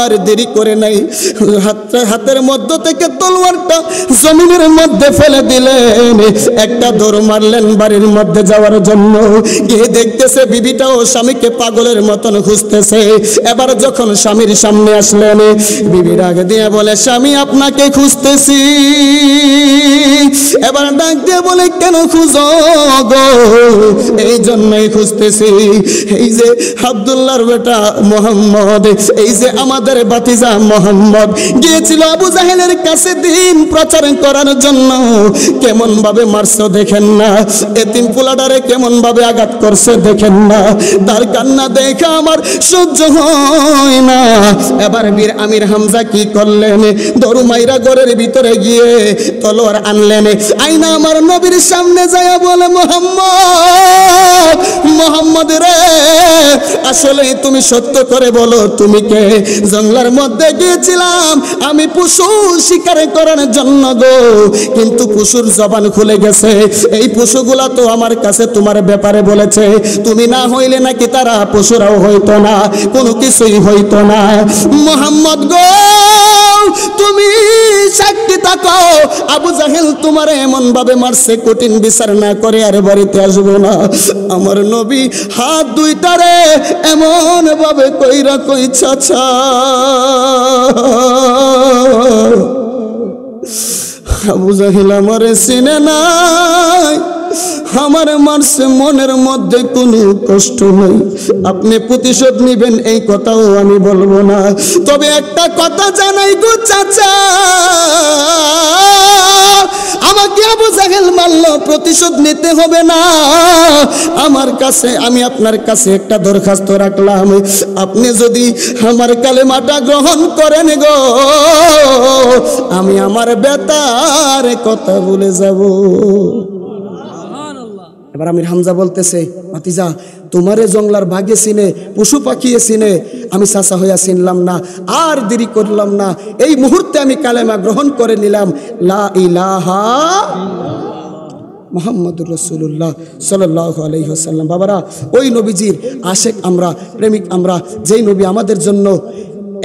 আর দেরি করে নাই, হাতের মধ্য থেকে তলোয়ারটা জমিনের মধ্যে ফেলে দিলেন, একটা দৌড় মারলেন বাড়ির মধ্যে যাওয়ার জন্য। গিয়ে দেখতেছে বিবিটাও স্বামীকে পাগলের মতন খুঁজতেছে। এবার যখন স্বামীর সামনে আসলেন, বিবির আগে দিয়ে বলে, স্বামী আপনাকে খুঁজতেছি। এবার ডাক দিয়ে বলে, কেন খুঁজো গো? এই জন্যই খুঁজতেছি, এই যে আব্দুল্লাহর বেটা মুহাম্মদ, এই যে আমাদের ভাতিজা মুহাম্মদ গিয়েছিল আবু জাহেলের কাছে দিন প্রচার করার জন্য, কেমন ভাবে মারছে দেখেন না, এতিম পোলাডারে কেমন ভাবে আঘাত করছে দেখেন না, তার কান্না দেখা আমার সহ্য হয় না। এবার বীর আমির হামজা কি করলেন, দরু মাইরা ঘরের ভিতরে গিয়ে তলোয়ার আনলেন, আইনা আমার নবীর সামনে যায় বলে, মুহাম্মদ, মুহাম্মদ রে আসলে তুমি সত্য করে বলো তুমি কে? জঙ্গলার মধ্যে গিয়েছিলাম আমি পশু শিকার করার জন্য গো, কিন্তু পশুর জবান খুলে গেছে, এই পশুগুলা তো আমার কাছে তোমার ব্যাপারে বলেছে, তুমি না হইলে নাকি তারা পশুরাও হইতো না, কোনো কিছুই হইতো না। মুহাম্মদ গো তুমি সাক্ষী থাকো, আবু জাহেল তোমারে এমন ভাবে মারছে, কঠিন বিচার না করে আর বাড়িতে আসবো না। আমার নবী হাত দুইটারে এমন ভাবে কইরা কই, চাচা আবু জাহেল আমারে চিনে নাই, আমার মারছে, মনের মধ্যে কোনো কষ্ট নেই, আপনি প্রতিশোধ নিবেন এই কথাও আমি বলবো না, তবে একটা কথা জানাই গো চাচা, আমাকে আবু জাহেল মারলো, প্রতিশোধ নিতে হবে না আমার কাছে, আমি আপনার কাছে একটা দরখাস্ত রাখলাম, আপনি যদি আমার কালেমাটা গ্রহণ করেন গো, আমি আমার বেতার কথা ভুলে যাব। এবার আমির হামজা বলতেছে, ভাতিজা তোমারে জঙ্গলার বাঘে চিনে, পশু পাখিয়ে চিনে, আমি চাচা হইয়া চিনলাম না, আর দেরি করলাম না, এই মুহূর্তে আমি কালেমা গ্রহণ করে নিলাম, লা ইলাহা মুহাম্মাদুর রাসূলুল্লাহ সাল্লাল্লাহু আলাইহি ওয়াসাল্লাম। বাবারা, ওই নবীজির আশেক আমরা, প্রেমিক আমরা, যেই নবী আমাদের জন্য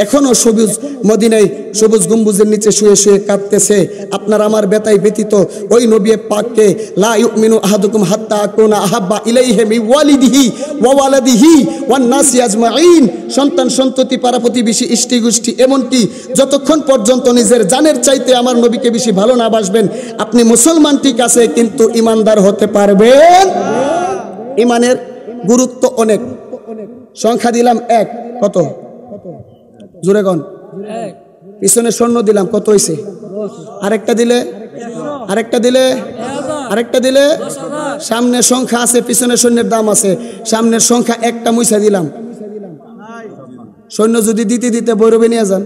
এখনো সবুজ মদিনায় সবুজ গম্বুজের নিচে শুয়ে শুয়ে কাঁদতেছে, আপনার আমার বেতায় ব্যতীত ওই নবী পাককে, লা ইউমিনু আহাদুকুম হাত্তা আকুনা আহাব্বা ইলাইহি মিন ওয়ালিদিহি ওয়া ওয়ালাদিহি ওয়ান নাসি আজমাইন, সন্তান সন্ততি পাড়া প্রতিবেশী ইষ্টি গোষ্ঠী এমনকি যতক্ষণ পর্যন্ত নিজের জানের চাইতে আমার নবীকে বেশি ভালো না বাসবেন, আপনি মুসলমান ঠিক আছে কিন্তু ইমানদার হতে পারবেন। ইমানের গুরুত্ব অনেক, সংখ্যা দিলাম এক, কত জোরে কোন, পিছনে স্বর্ণ দিলাম কত হইছে, আরেকটা দিলে, আরেকটা দিলে, আরেকটা দিলে, সামনের সংখ্যা আছে, পিছনে সৈন্যের দাম আছে, সামনের সংখ্যা একটা মুইছা দিলাম, সৈন্য যদি দিতে দিতে বৈরবে নিয়ে যান।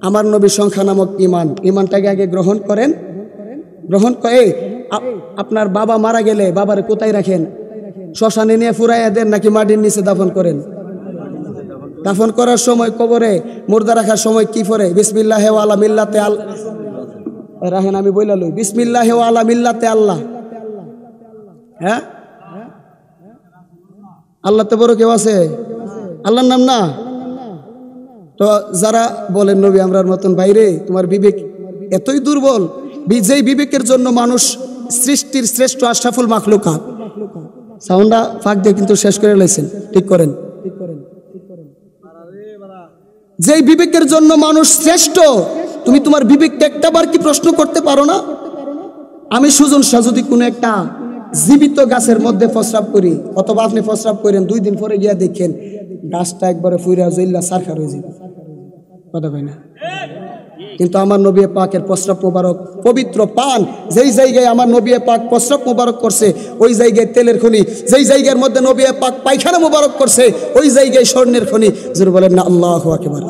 আমার নবীর সংখ্যা নামক ইমান, ইমানটাকে আগে গ্রহণ করেন, গ্রহণ করে। আপনার বাবা মারা গেলে বাবারে কোথায় রাখেন? শ্মশানে নিয়ে ফুরাইয়া দেন নাকি মাটির নিচে দাফন করেন? দাফন করার সময় কবরে মুর্দা রাখার সময় কি পড়ে? বিসমিল্লাহি ওয়া আলা মিল্লাতে আল্লাহ, রাহেন আমি বইলা লই, বিসমিল্লাহি ওয়া আলা মিল্লাতে আল্লাহ। হ্যাঁ, আল্লাহ তো বড় কেউ আছে? আল্লাহর নাম না? তো যারা বলেন নবী আমরার মতন, বাইরে তোমার বিবেক এতই দুর্বল, যেই বিবেকের জন্য মানুষ সৃষ্টির শ্রেষ্ঠ আশরাফুল মাখলুকাত, সাউন্ডটা ফাঁক দিয়ে কিন্তু শেষ করে লাইছেন, ঠিক করেন। যেই বিবেকের জন্য মানুষ শ্রেষ্ঠ, তুমি তোমার বিবেককে একটাবার কি প্রশ্ন করতে পারো না? আমি সুজন শাহ যদি কোনো একটা জীবিত গাছের মধ্যে প্রস্রাব করি, অথবা আপনি প্রস্রাব করেন, 2 দিন পরে গিয়া দেখেন গাছটা একবারে ফুইরা জইল্লা সারখার হয়ে যাবে, কথা কয় না? কিন্তু আমার নবী পাকের প্রস্রাব মোবারক পবিত্র পান, যেই জায়গায় আমার নবী পাক প্রস্রাব মোবারক করছে ওই জায়গায় তেলের খনি, যেই জায়গার মধ্যে নবী পাক পায়খানা মোবারক করছে ওই জায়গায় স্বর্ণের খনি। জোরে বলেন না আল্লাহু আকবার।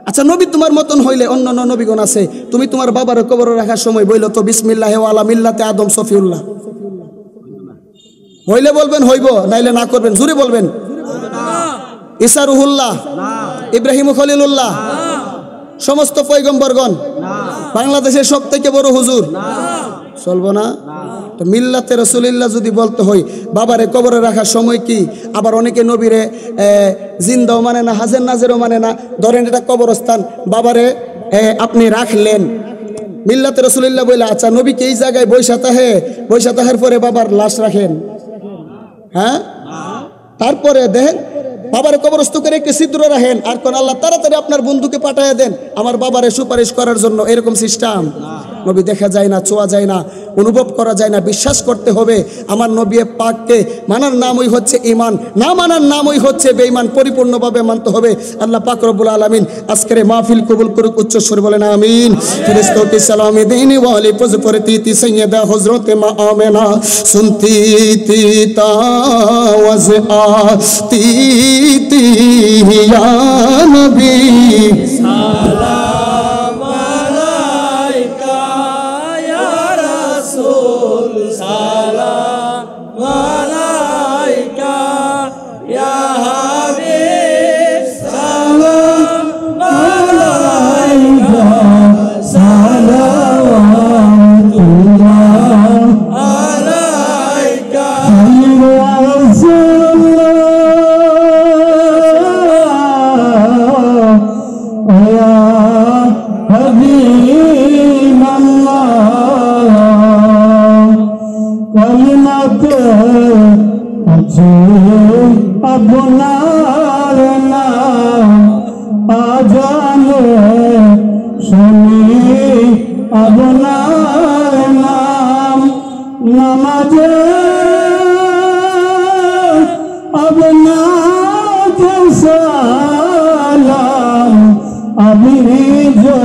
আচ্ছা, নবী তোমার মতন হইলে অন্য নবীগণ আছে, তুমি তোমার বাবার কবরে রাখার সময় বইল তো বিসমিল্লাহি ওয়া আলা মিল্লাতে আদম সফিউল্লাহ, হইলে বলবেন হইব, নাইলে না করবেন। জোরে বলবেন ঈসা রুহুল্লাহ, ইব্রাহিম খলিলুল্লাহ, সমস্ত পয়গম্বরগণ, বাংলাদেশের সব থেকে বড় হুজুর, চলবো না? তো মিল্লাতে রাসূলুল্লাহ যদি বলতে হয়, বাবারে কবরে রাখার সময় কি আবার অনেকে নবীরে জিন্দাও মানে না, হাজের নাজেরও মানে না। ধরেন এটা কবরস্থান, বাবারে আপনি রাখলেন, মিল্লাতে রাসূলুল্লাহ বলে আচ্ছা নবীকে এই জায়গায় বৈশা তাহের পরে বাবার লাশ রাখেন, হ্যাঁ? তারপরে দেখেন বাবারে কবরস্থ করে একটি ছিদ্র রাখেন, আর কোন আল্লাহ তাড়াতাড়ি আপনার বন্ধুকে পাঠিয়ে দেন আমার বাবারে সুপারিশ করার জন্য। এরকম সিস্টেম নবী দেখা যায় না, ছোঁয়া যায় না, অনুভব করা যায় না। বিশ্বাস করতে হবে আমার নবী পাককে। মানার নামই হচ্ছে ঈমান, না মানার নামই হচ্ছে বেঈমান। পরিপূর্ণভাবে মানতে হবে। আল্লাহ পাক রব্বুল আলামিন আজকের মাহফিল কবুল করুক, উচ্চ সুরে বলেন আমিন। ফেরেশতাকে সালামে দেনি ওয়ালি পজ পরতি তি সৈয়দা হযরত মা আমেনা সুনতি তি তাওয়াজ আতি তি ইয়া নবী সালাম আলাইকা ইয়া রাসূল সালাম আলাইকা ইয়া হাবিব সালাম আলাইকা সালাওয়াতুল্লাহ আলাইকা ইয়া রাসূল ইয়া হাবিবাল্লাহ কলিমাতে আছে আপনার নাম আজানে শুনি আপনার নাম নামাজে আপনাকে সালাম আমি যে